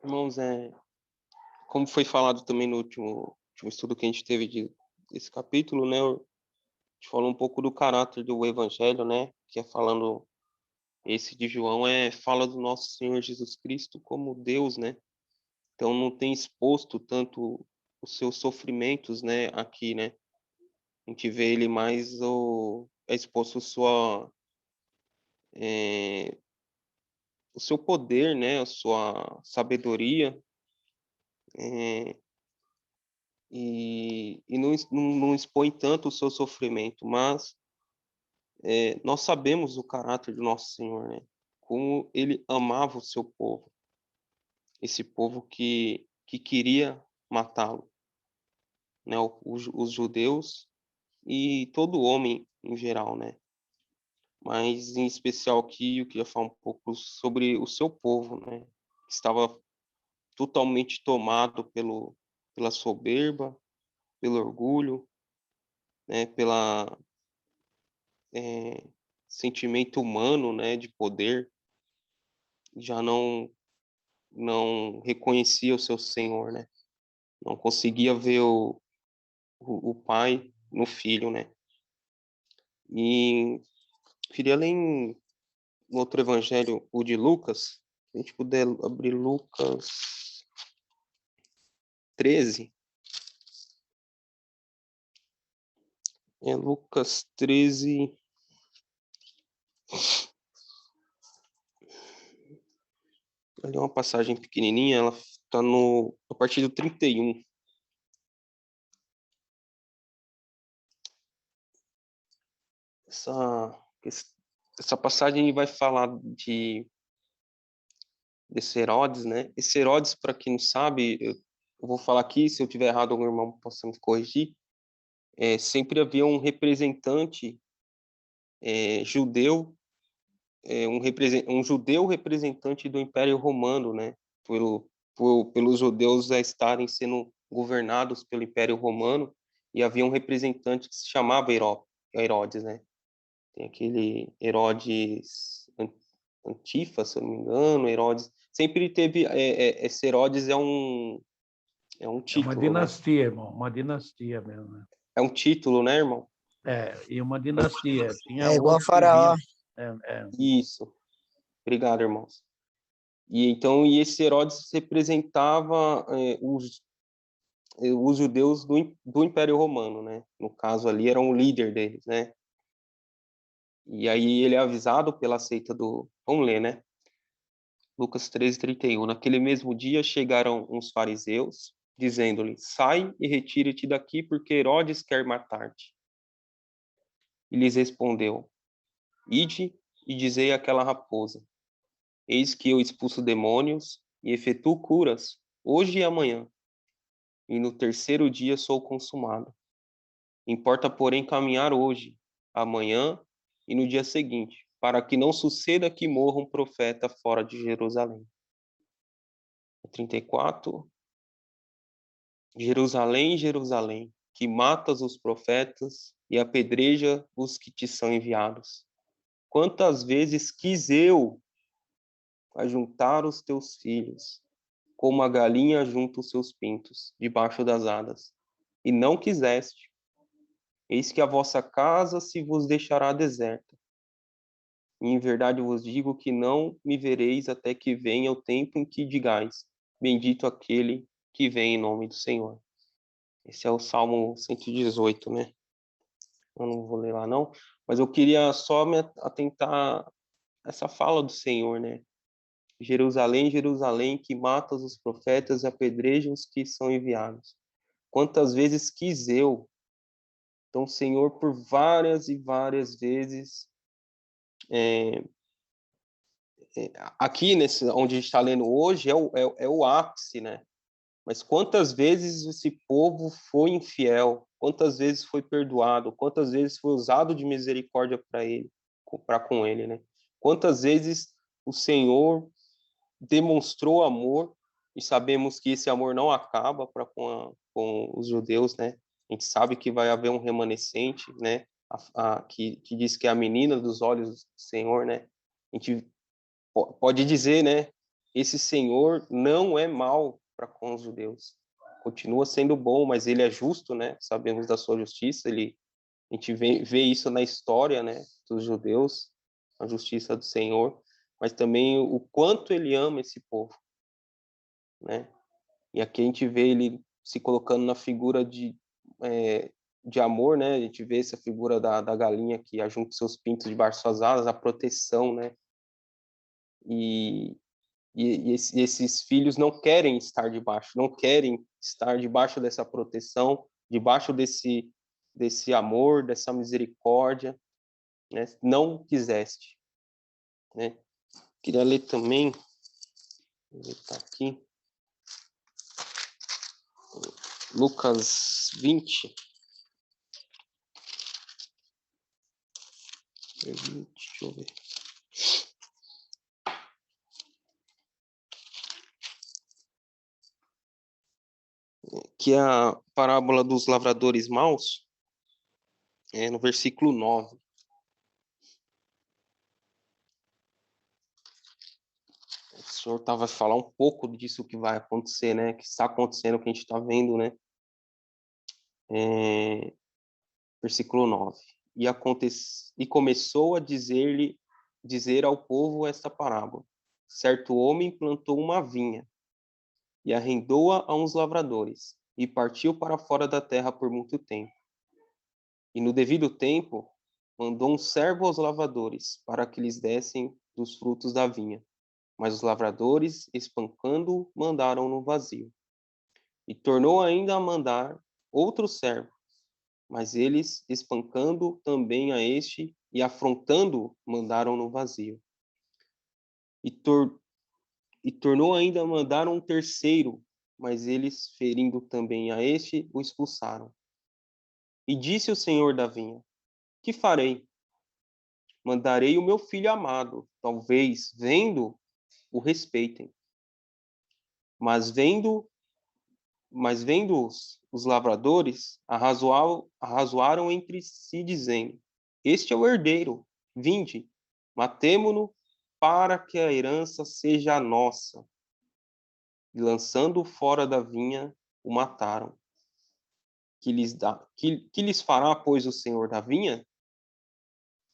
Irmãos, como foi falado também no último estudo que a gente teve desse capítulo, né, a gente falou um pouco do caráter do evangelho, né, que é falando, esse de João fala do nosso Senhor Jesus Cristo como Deus, né, então não tem exposto tanto os seus sofrimentos, né, aqui, né, a gente vê ele mais exposto o seu poder, né, a sua sabedoria, é, e não expõe tanto o seu sofrimento, mas nós sabemos o caráter do nosso Senhor, né? Como ele amava o seu povo, esse povo que queria matá-lo, né? Os judeus e todo homem em geral, né? Mas em especial aqui eu queria falar um pouco sobre o seu povo, né? Que estava totalmente tomado pela soberba, pelo orgulho, né? Pela sentimento humano, né? De poder, já não reconhecia o seu Senhor, né? Não conseguia ver o Pai no Filho, né? E queria ler em outro evangelho, o de Lucas, se a gente puder abrir Lucas 13. Lucas 13. Ali é uma passagem pequenininha, ela está a partir do 31. Essa passagem vai falar desse Herodes, né? Esse Herodes, para quem não sabe, eu vou falar aqui, se eu tiver errado, algum irmão possa me corrigir. Sempre havia um representante judeu, um judeu representante do Império Romano, né? Pelos judeus estarem sendo governados pelo Império Romano, e havia um representante que se chamava Herodes, né? Tem aquele Herodes Antifa, se eu não me engano, Herodes. Sempre teve. Esse Herodes é um título. É uma dinastia, né? Irmão, uma dinastia mesmo. Né? É um título, né, irmão? E uma dinastia. Tinha igual a Faraó. Isso. Obrigado, irmãos. E esse Herodes representava os judeus do Império Romano, né? No caso ali, era um líder deles, né? E aí ele é avisado pela seita do... Vamos ler, né? Lucas 13:31. Naquele mesmo dia chegaram uns fariseus, dizendo-lhe: sai e retira-te daqui, porque Herodes quer matar-te. E lhes respondeu: ide e dizei àquela raposa: eis que eu expulso demônios e efetuo curas, hoje e amanhã, e no terceiro dia sou consumado. Importa, porém, caminhar hoje, amanhã e no dia seguinte, para que não suceda que morra um profeta fora de Jerusalém. 34. Jerusalém, Jerusalém, que matas os profetas e apedreja os que te são enviados. Quantas vezes quis eu ajuntar os teus filhos, como a galinha junta os seus pintos, debaixo das asas, e não quiseste. Eis que a vossa casa se vos deixará deserta. E em verdade vos digo que não me vereis até que venha o tempo em que digais: bendito aquele que vem em nome do Senhor. Esse é o Salmo 118, né? Eu não vou ler lá, não. Mas eu queria só me atentar a essa fala do Senhor, né? Jerusalém, Jerusalém, que matas os profetas e apedreja os que são enviados. Quantas vezes quis eu. Então, o Senhor, por várias e várias vezes, aqui, onde a gente está lendo hoje, é o ápice, né? Mas quantas vezes esse povo foi infiel, quantas vezes foi perdoado, quantas vezes foi usado de misericórdia para com ele, né? Quantas vezes o Senhor demonstrou amor, e sabemos que esse amor não acaba para com os judeus, né? A gente sabe que vai haver um remanescente, né? Que diz que é a menina dos olhos do Senhor, né? A gente pode dizer, né? Esse Senhor não é mau para com os judeus. continua sendo bom, mas ele é justo, né? Sabemos da sua justiça, a gente vê isso na história, né, dos judeus, a justiça do Senhor, mas também o quanto ele ama esse povo, né? E aqui a gente vê ele se colocando na figura de amor, né? A gente vê essa figura da galinha que ajunta seus pintos debaixo de suas asas, a proteção, né? E esses filhos não querem estar debaixo, não querem estar debaixo dessa proteção, debaixo desse amor, dessa misericórdia, né? Não quiseste, né? Queria ler também, está aqui, Lucas 20. Deixa eu ver. Que é a parábola dos lavradores maus, no versículo 9. O Senhor vai falar um pouco disso que vai acontecer, né? Que está acontecendo, que a gente está vendo, né? Versículo 9. E começou a dizer ao povo esta parábola. Certo homem plantou uma vinha e arrendou-a a uns lavradores e partiu para fora da terra por muito tempo. E no devido tempo, mandou um servo aos lavradores para que lhes dessem dos frutos da vinha. Mas os lavradores, espancando-o, mandaram-no vazio. E tornou ainda a mandar outro servo, mas eles, espancando também a este e afrontando-o, mandaram-no vazio. E tornou ainda a mandar um terceiro, mas eles, ferindo também a este, o expulsaram. E disse o senhor da vinha: que farei? Mandarei o meu filho amado, talvez, vendo, o respeitem. Mas vendo os lavradores, arrazoaram entre si, dizendo: este é o herdeiro, vinde, matemo-no, para que a herança seja nossa. E lançando-o fora da vinha, o mataram. Que lhes fará, pois, o senhor da vinha?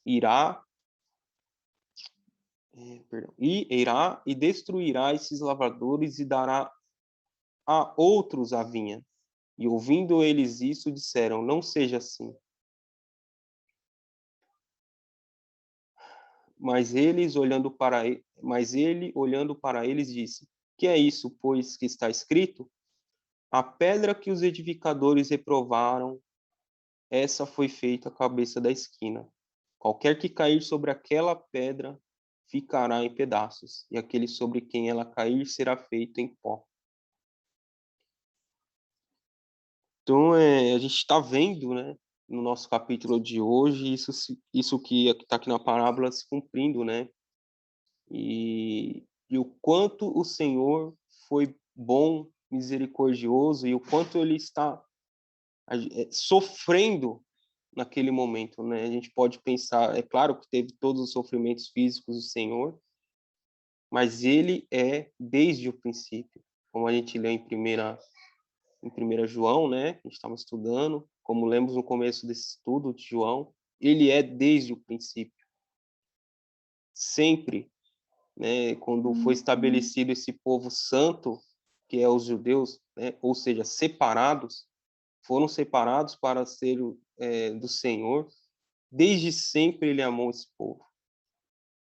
Irá e destruirá esses lavradores e dará a outros a vinha. E ouvindo eles isso, disseram: não seja assim. Mas ele, olhando para eles, disse: que é isso, pois, que está escrito? A pedra que os edificadores reprovaram, essa foi feita a cabeça da esquina. Qualquer que cair sobre aquela pedra ficará em pedaços, e aquele sobre quem ela cair será feito em pó. Então, a gente está vendo, né, no nosso capítulo de hoje, isso que está aqui na parábola se cumprindo, né? E o quanto o Senhor foi bom, misericordioso, e o quanto ele está sofrendo naquele momento, né? A gente pode pensar, é claro que teve todos os sofrimentos físicos do Senhor, mas ele é desde o princípio, como a gente lê em primeira João, né? A gente estava estudando, como lemos no começo desse estudo de João, ele é desde o princípio. Sempre, né, quando foi estabelecido esse povo santo, que é os judeus, né, ou seja, foram separados para ser do Senhor, desde sempre ele amou esse povo.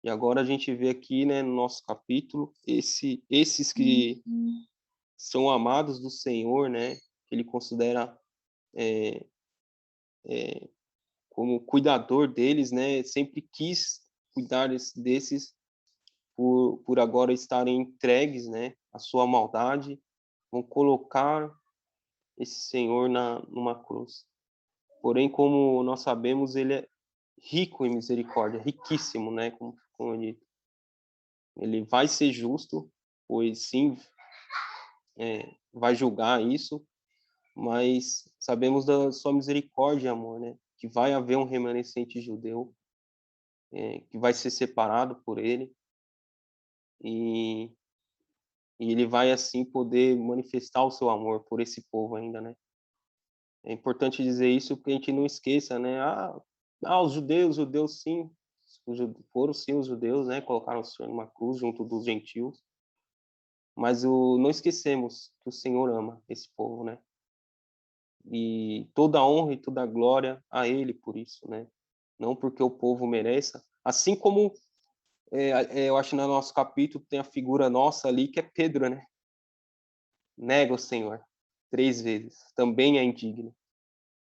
E agora a gente vê aqui, né, no nosso capítulo, esses que são amados do Senhor, né, que ele considera como cuidador deles, né, sempre quis cuidar desses por agora estarem entregues, né, à sua maldade, vão colocar esse Senhor numa cruz. Porém, como nós sabemos, ele é rico em misericórdia, riquíssimo, né, como eu disse. Ele vai ser justo, pois sim, vai julgar isso, mas sabemos da sua misericórdia e amor, né, que vai haver um remanescente judeu, que vai ser separado por ele, e E ele vai, assim, poder manifestar o seu amor por esse povo ainda, né? É importante dizer isso porque a gente não esqueça, né? Os judeus sim, foram sim os judeus, né? Colocaram o Senhor numa cruz junto dos gentios. Mas não esquecemos que o Senhor ama esse povo, né? E toda a honra e toda a glória a Ele por isso, né? Não porque o povo mereça. Assim como eu acho que no nosso capítulo tem a figura nossa ali que é Pedro, né? Nega o Senhor 3 vezes. Também é indigno,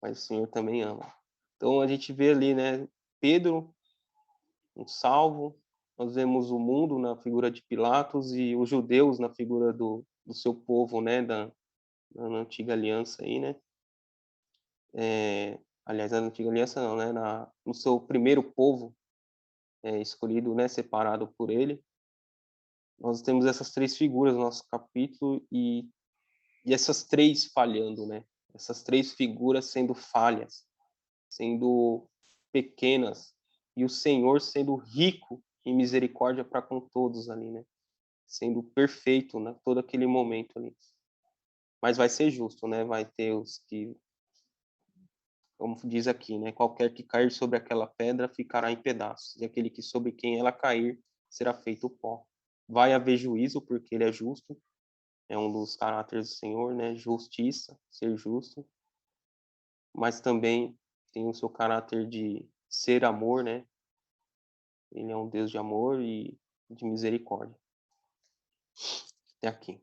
mas o Senhor também ama. Então a gente vê ali, né? Pedro, um salvo. Nós vemos o mundo na figura de Pilatos e os judeus na figura do seu povo, né? Na antiga aliança aí, né? Aliás, na antiga aliança não, né? No seu primeiro povo escolhido, né? Separado por ele. Nós temos essas 3 figuras no nosso capítulo e essas 3 falhando, né? Essas 3 figuras sendo falhas, sendo pequenas, e o Senhor sendo rico em misericórdia para com todos ali, né? Sendo perfeito, né? Todo aquele momento ali. Mas vai ser justo, né? Vai ter os que, como diz aqui, né? Qualquer que cair sobre aquela pedra ficará em pedaços, e aquele que sobre quem ela cair será feito pó. Vai haver juízo porque ele é justo, é um dos caráteres do Senhor, né? Justiça, ser justo, mas também tem o seu caráter de ser amor, né? Ele é um Deus de amor e de misericórdia. Até aqui.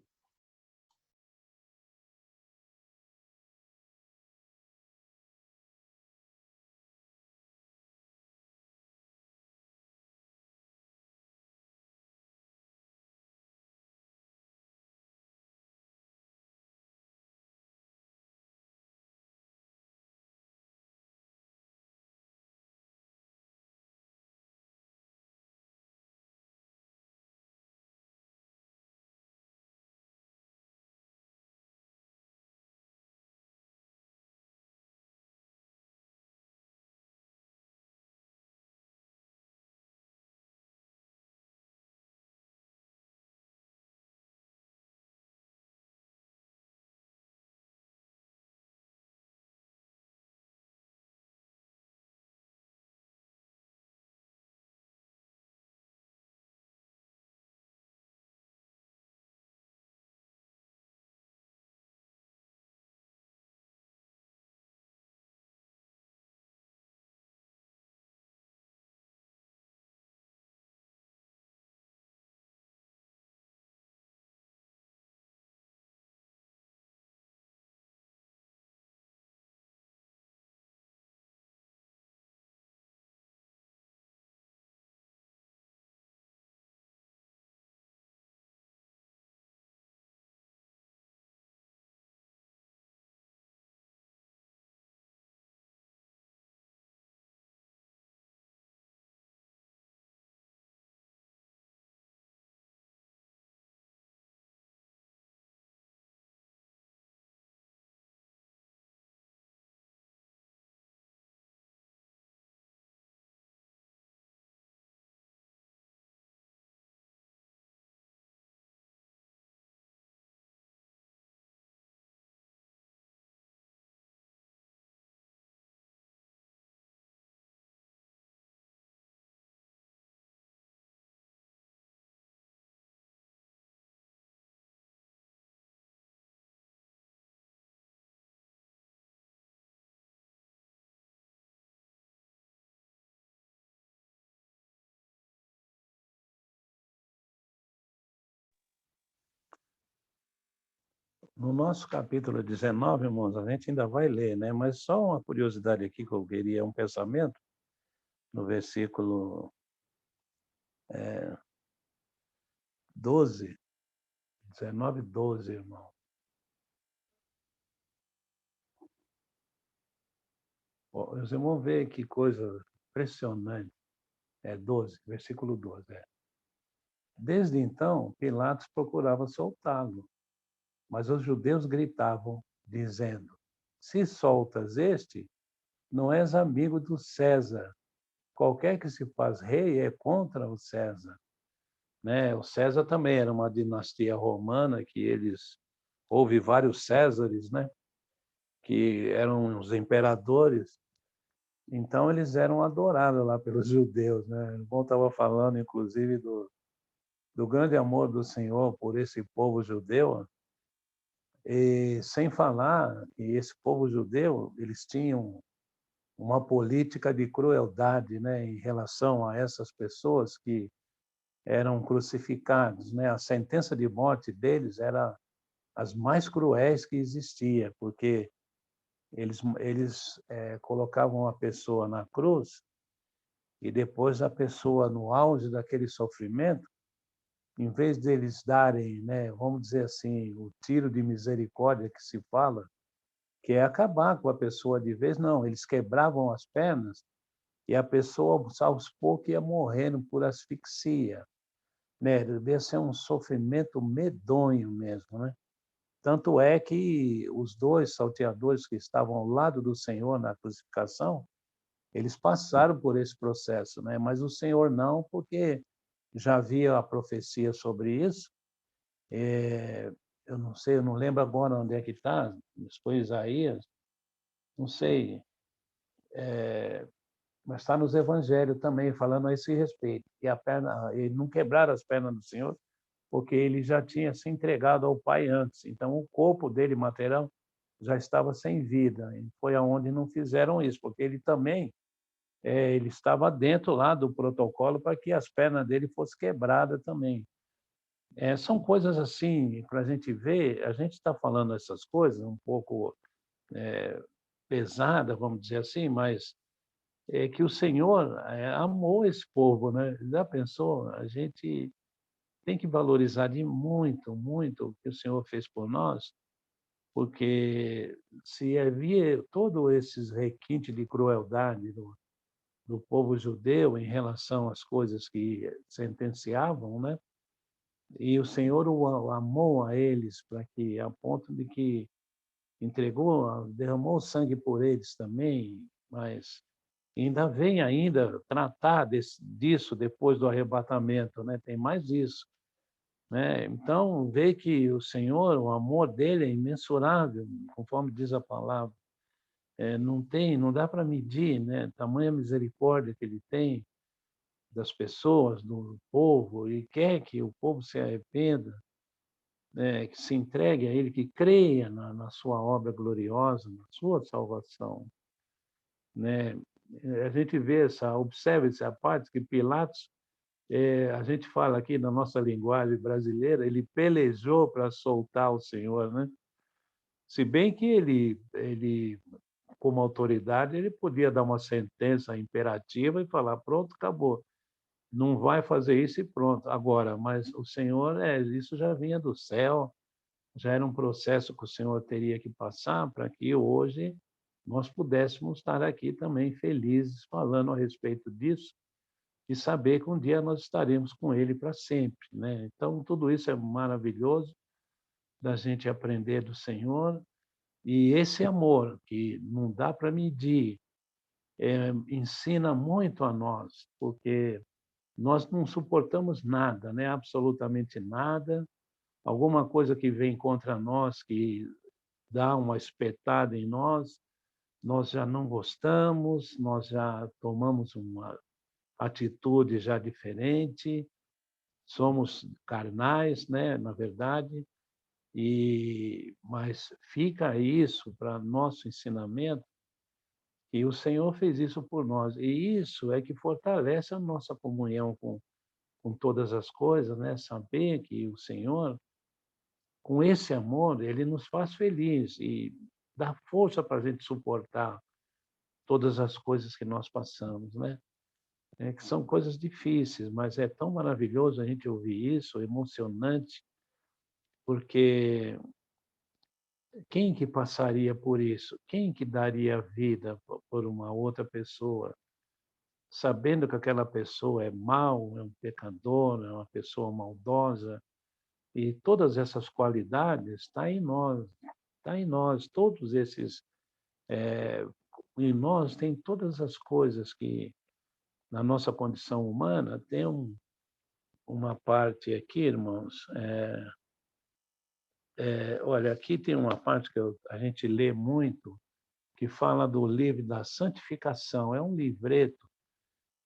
No nosso capítulo 19, irmãos, a gente ainda vai ler, né? Mas só uma curiosidade aqui que eu queria, um pensamento, no versículo 12, 19, 12, irmão. Os irmãos veem que coisa impressionante. 12, versículo 12. Desde então, Pilatos procurava soltá-lo, mas os judeus gritavam, dizendo: se soltas este, não és amigo do César. Qualquer que se faz rei é contra o César. né? O César também era uma dinastia romana que houve vários Césares, né? Que eram os imperadores. Então eles eram adorados lá pelos judeus, né? O irmão estava falando, inclusive, do grande amor do Senhor por esse povo judeu, e sem falar que esse povo judeu, eles tinham uma política de crueldade, né, em relação a essas pessoas que eram crucificados, né? A sentença de morte deles era as mais cruéis que existia, porque eles colocavam a pessoa na cruz e depois a pessoa no auge daquele sofrimento, em vez deles darem, né, vamos dizer assim, o tiro de misericórdia que se fala, que é acabar com a pessoa de vez, não, eles quebravam as pernas e a pessoa aos poucos ia morrendo por asfixia, né? Devia ser um sofrimento medonho mesmo, né? Tanto é que os dois salteadores que estavam ao lado do Senhor na crucificação, eles passaram por esse processo, né? Mas o Senhor não, porque já havia a profecia sobre isso. Eu não sei, eu não lembro agora onde é que está, foi Isaías, não sei, mas está nos Evangelhos também falando a esse respeito. E a perna, ele não quebraram as pernas do Senhor, porque ele já tinha se entregado ao Pai antes. Então o corpo dele material já estava sem vida. E foi aonde não fizeram isso, porque ele também ele estava dentro lá do protocolo para que as pernas dele fossem quebradas também. São coisas assim para a gente ver. A gente está falando essas coisas um pouco pesada, vamos dizer assim, mas é que o Senhor amou esse povo, né? Já pensou? A gente tem que valorizar de muito, muito o que o Senhor fez por nós, porque se havia todo esses requintes de crueldade do povo judeu em relação às coisas que sentenciavam, né? E o Senhor o amou a eles para que, a ponto de que entregou, derramou sangue por eles também, mas ainda vem ainda tratar disso depois do arrebatamento, né? Tem mais isso, né? Então, vê que o Senhor, o amor dele é imensurável, conforme diz a palavra. Não dá para medir, né? Tamanha misericórdia que ele tem das pessoas, do povo, e quer que o povo se arrependa, né? Que se entregue a ele, que creia na sua obra gloriosa, na sua salvação, né? A gente vê observa essa parte que Pilatos, a gente fala aqui na nossa linguagem brasileira, ele pelejou para soltar o Senhor, né? Se bem que ele como autoridade, ele podia dar uma sentença imperativa e falar: pronto, acabou, não vai fazer isso e pronto. Agora, mas o Senhor, isso já vinha do céu, já era um processo que o Senhor teria que passar para que hoje nós pudéssemos estar aqui também felizes falando a respeito disso e saber que um dia nós estaremos com Ele para sempre, né? Então, tudo isso é maravilhoso da gente aprender do Senhor, e esse amor que não dá para medir, ensina muito a nós, porque nós não suportamos nada, né? Absolutamente nada. Alguma coisa que vem contra nós, que dá uma espetada em nós já não gostamos, nós já tomamos uma atitude já diferente, somos carnais, né? Na verdade, mas fica isso para nosso ensinamento, e o Senhor fez isso por nós. E isso é que fortalece a nossa comunhão com todas as coisas, né? Saber que o Senhor, com esse amor, ele nos faz feliz e dá força para a gente suportar todas as coisas que nós passamos, né? Que são coisas difíceis, mas é tão maravilhoso a gente ouvir isso, emocionante, porque quem que passaria por isso? Quem que daria vida por uma outra pessoa, sabendo que aquela pessoa é mau, é um pecador, é uma pessoa maldosa, e todas essas qualidades estão em nós, está em nós, todos esses, em nós tem todas as coisas que, na nossa condição humana, tem uma parte aqui, irmãos. Olha, aqui tem uma parte que a gente lê muito, que fala do livro da santificação. É um livreto.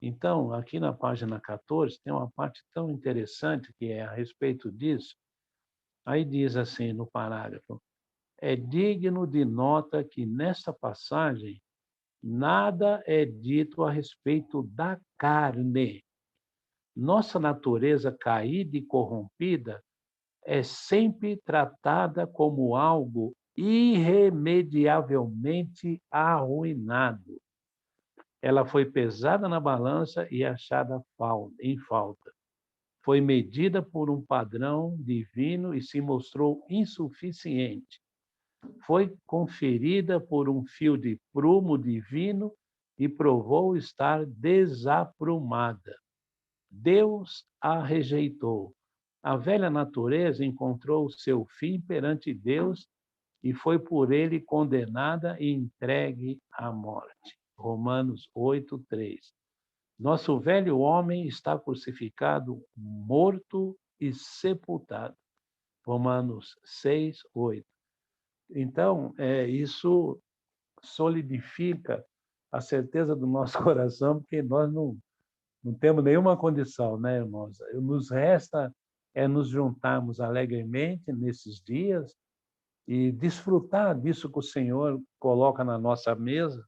Então, aqui na página 14, tem uma parte tão interessante que é a respeito disso. Aí diz assim no parágrafo: é digno de nota que nesta passagem nada é dito a respeito da carne. Nossa natureza caída e corrompida é sempre tratada como algo irremediavelmente arruinado. Ela foi pesada na balança e achada em falta. Foi medida por um padrão divino e se mostrou insuficiente. Foi conferida por um fio de prumo divino e provou estar desaprumada. Deus a rejeitou. A velha natureza encontrou seu fim perante Deus e foi por ele condenada e entregue à morte. Romanos 8:3. Nosso velho homem está crucificado, morto e sepultado. Romanos 6:8. Então, isso solidifica a certeza do nosso coração, porque nós não temos nenhuma condição, né, irmãos? Nos resta nos juntarmos alegremente nesses dias e desfrutar disso que o Senhor coloca na nossa mesa,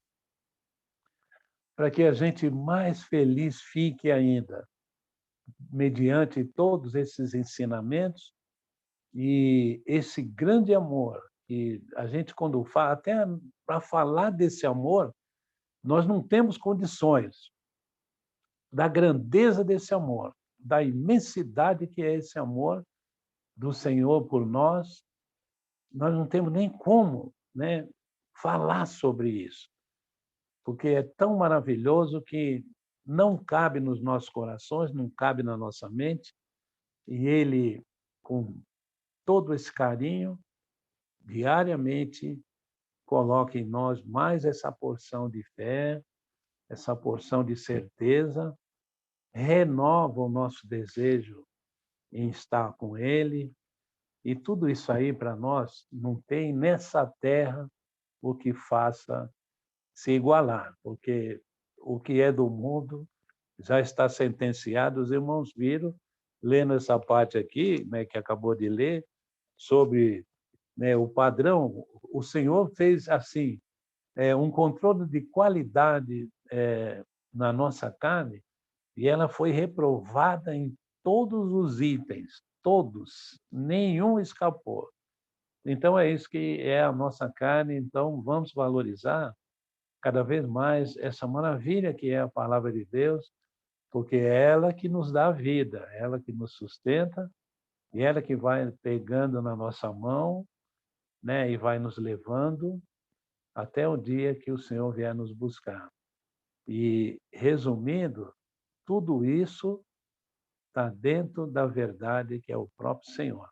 para que a gente mais feliz fique ainda, mediante todos esses ensinamentos e esse grande amor. E a gente, quando fala, até para falar desse amor, nós não temos condições da grandeza desse amor, da imensidade que é esse amor do Senhor por nós. Nós não temos nem como, né, falar sobre isso, porque é tão maravilhoso que não cabe nos nossos corações, não cabe na nossa mente, e Ele, com todo esse carinho, diariamente coloca em nós mais essa porção de fé, essa porção de certeza, renova o nosso desejo em estar com Ele, e tudo isso aí para nós não tem nessa terra o que faça se igualar, porque o que é do mundo já está sentenciado. Os irmãos viram, lendo essa parte aqui, né, que acabou de ler, sobre, né, o padrão. O Senhor fez assim, um controle de qualidade na nossa carne, e ela foi reprovada em todos os itens, todos, nenhum escapou. Então é isso que é a nossa carne. Então vamos valorizar cada vez mais essa maravilha que é a palavra de Deus, porque é ela que nos dá vida, é ela que nos sustenta, e ela que vai pegando na nossa mão, né, e vai nos levando até o dia que o Senhor vier nos buscar. E, resumindo, tudo isso está dentro da verdade que é o próprio Senhor.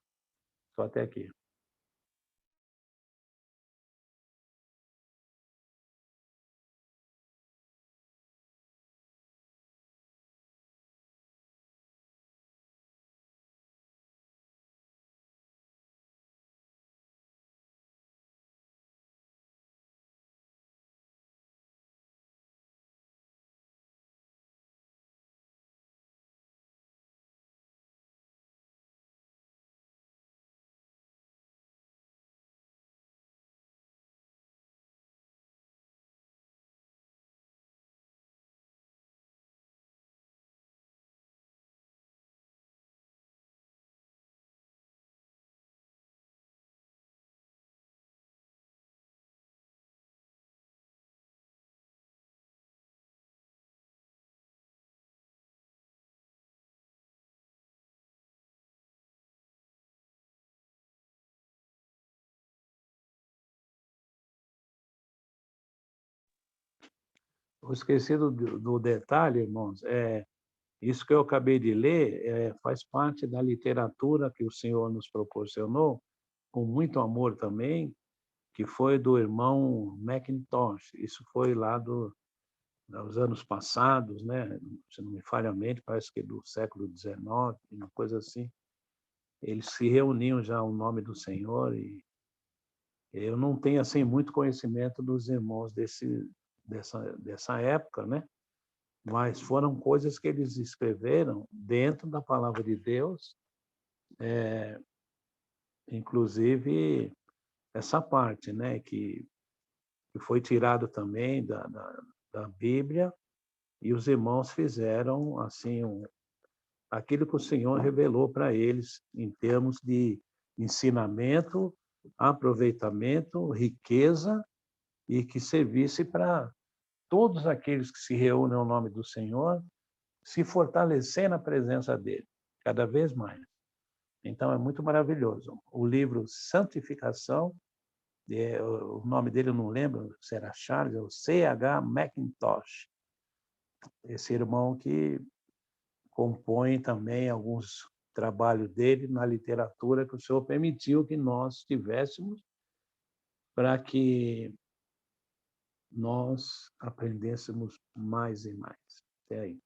Estou até aqui. Eu esqueci do detalhe, irmãos. Isso que eu acabei de ler faz parte da literatura que o Senhor nos proporcionou, com muito amor também, que foi do irmão Mackintosh. Isso foi lá nos anos passados, né? Se não me falha a mente, parece que do século XIX, uma coisa assim. Eles se reuniam já ao nome do Senhor e eu não tenho assim muito conhecimento dos irmãos dessa época, né? Mas foram coisas que eles escreveram dentro da palavra de Deus, inclusive essa parte, né? Que foi tirado também da Bíblia e os irmãos fizeram assim aquilo que o Senhor revelou para eles em termos de ensinamento, aproveitamento, riqueza e que servisse para todos aqueles que se reúnem ao nome do Senhor se fortalecer na presença dele, cada vez mais. Então é muito maravilhoso. O livro Santificação, o nome dele eu não lembro, se era Charles ou C.H. Mackintosh. Esse irmão que compõe também alguns trabalhos dele na literatura que o Senhor permitiu que nós tivéssemos para que nós aprendêssemos mais e mais. Até aí.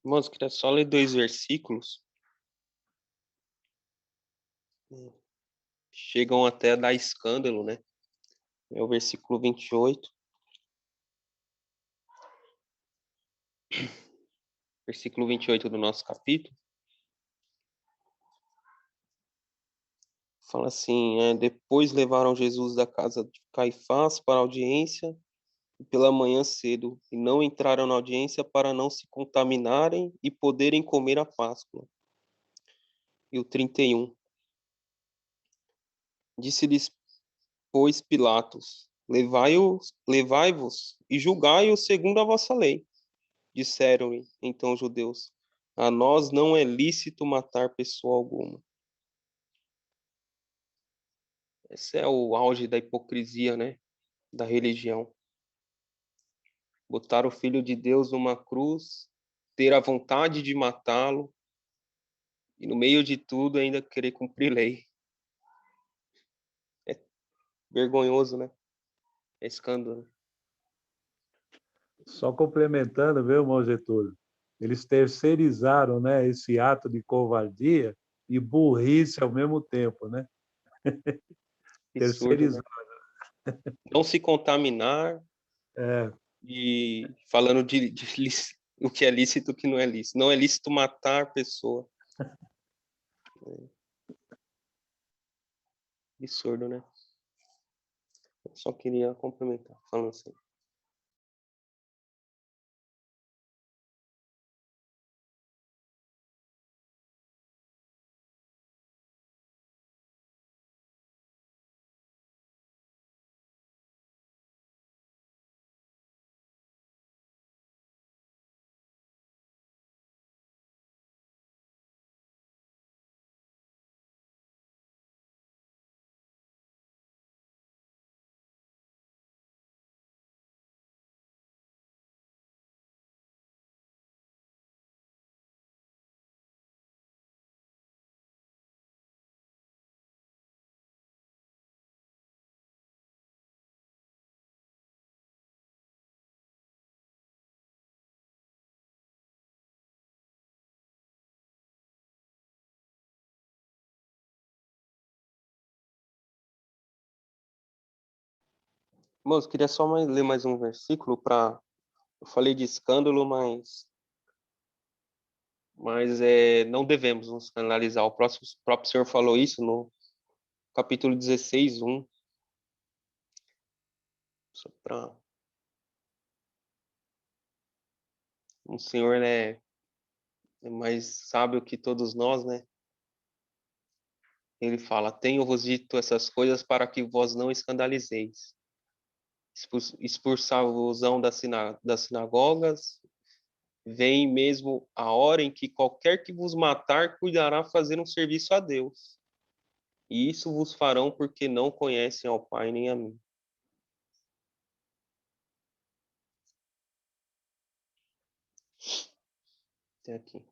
Irmãos, queria só ler 2 versículos. Chegam até a dar escândalo, né? É o versículo 28. Versículo 28 do nosso capítulo. Fala assim, depois levaram Jesus da casa de Caifás para a audiência, e pela manhã cedo, e não entraram na audiência para não se contaminarem e poderem comer a Páscoa. E o 31. Disse-lhes, pois, Pilatos, levai-vos e julgai-o segundo a vossa lei. Disseram-lhe, então, os judeus, a nós não é lícito matar pessoa alguma. Esse é o auge da hipocrisia, né? Da religião. Botar o Filho de Deus numa cruz, ter a vontade de matá-lo, e no meio de tudo ainda querer cumprir lei. É vergonhoso, né? É escândalo. Só complementando, viu, irmão Getúlio? Eles terceirizaram, né, esse ato de covardia e burrice ao mesmo tempo, né? Absurdo, né? Terceirizaram. Não se contaminar É, e falando de o que é lícito e o que não é lícito. Não é lícito matar pessoa. Absurdo, né? Eu só queria complementar, falando assim. Irmãos, queria só ler mais um versículo para... Eu falei de escândalo, mas não devemos nos escandalizar. O próprio Senhor falou isso no capítulo 16, 1. Só para... O Senhor é mais sábio que todos nós, né? Ele fala: tenho-vos dito essas coisas para que vós não escandalizeis. Expulsar-vos-ão das sinagogas, vem mesmo a hora em que qualquer que vos matar cuidará fazer um serviço a Deus. E isso vos farão porque não conhecem ao Pai nem a mim. Até aqui.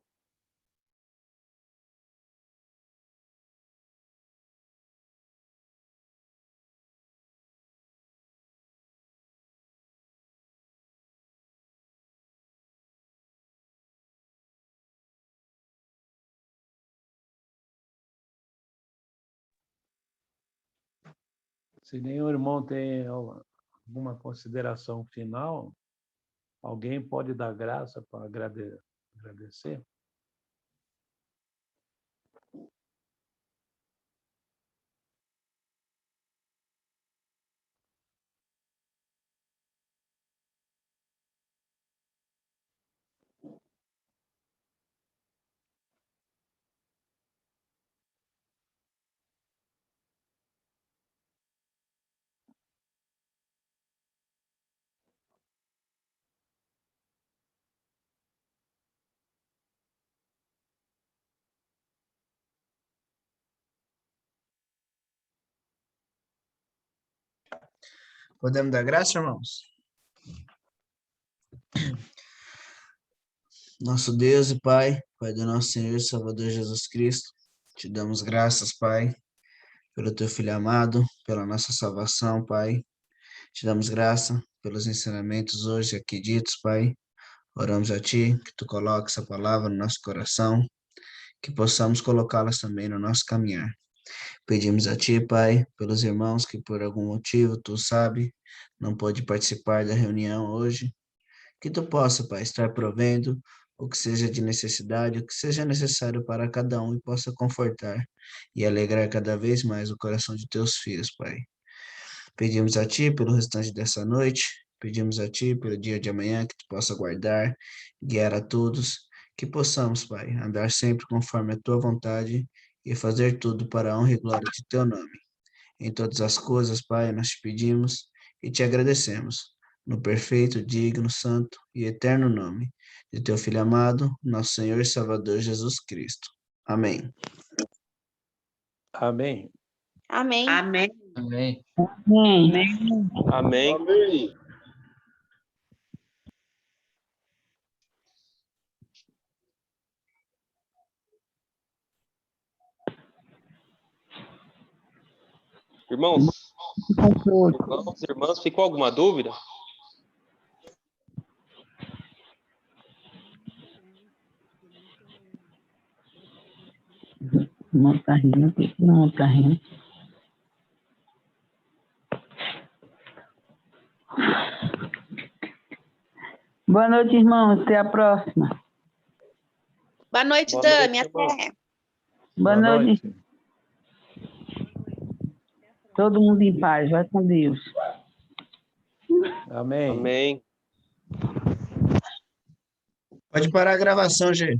Se nenhum irmão tem alguma consideração final, alguém pode dar graça para agradecer? Podemos dar graça, irmãos? Nosso Deus e Pai, Pai do nosso Senhor e Salvador Jesus Cristo, te damos graças, Pai, pelo teu Filho amado, pela nossa salvação, Pai. Te damos graça pelos ensinamentos hoje aqui ditos, Pai. Oramos a Ti, que Tu coloques a palavra no nosso coração, que possamos colocá-las também no nosso caminhar. Pedimos a Ti, Pai, pelos irmãos que por algum motivo, Tu sabe, não pôde participar da reunião hoje, que Tu possa, Pai, estar provendo o que seja de necessidade, o que seja necessário para cada um e possa confortar e alegrar cada vez mais o coração de Teus filhos, Pai. Pedimos a Ti pelo restante dessa noite, pedimos a Ti pelo dia de amanhã, que Tu possa guardar, guiar a todos, que possamos, Pai, andar sempre conforme a Tua vontade e fazer tudo para a honra e glória de Teu nome. Em todas as coisas, Pai, nós te pedimos e te agradecemos, no perfeito, digno, santo e eterno nome de Teu Filho amado, nosso Senhor e Salvador Jesus Cristo. Amém. Amém. Amém. Amém. Amém. Amém. Amém. Irmãos, irmãs, ficou alguma dúvida? Não tá rindo, não tá rindo. Boa noite, irmãos. Até a próxima. Boa noite, Boa Dami. noite, irmão. Até. Boa noite. Todo mundo em paz. Vai com Deus. Amém. Amém. Pode parar a gravação, Gê.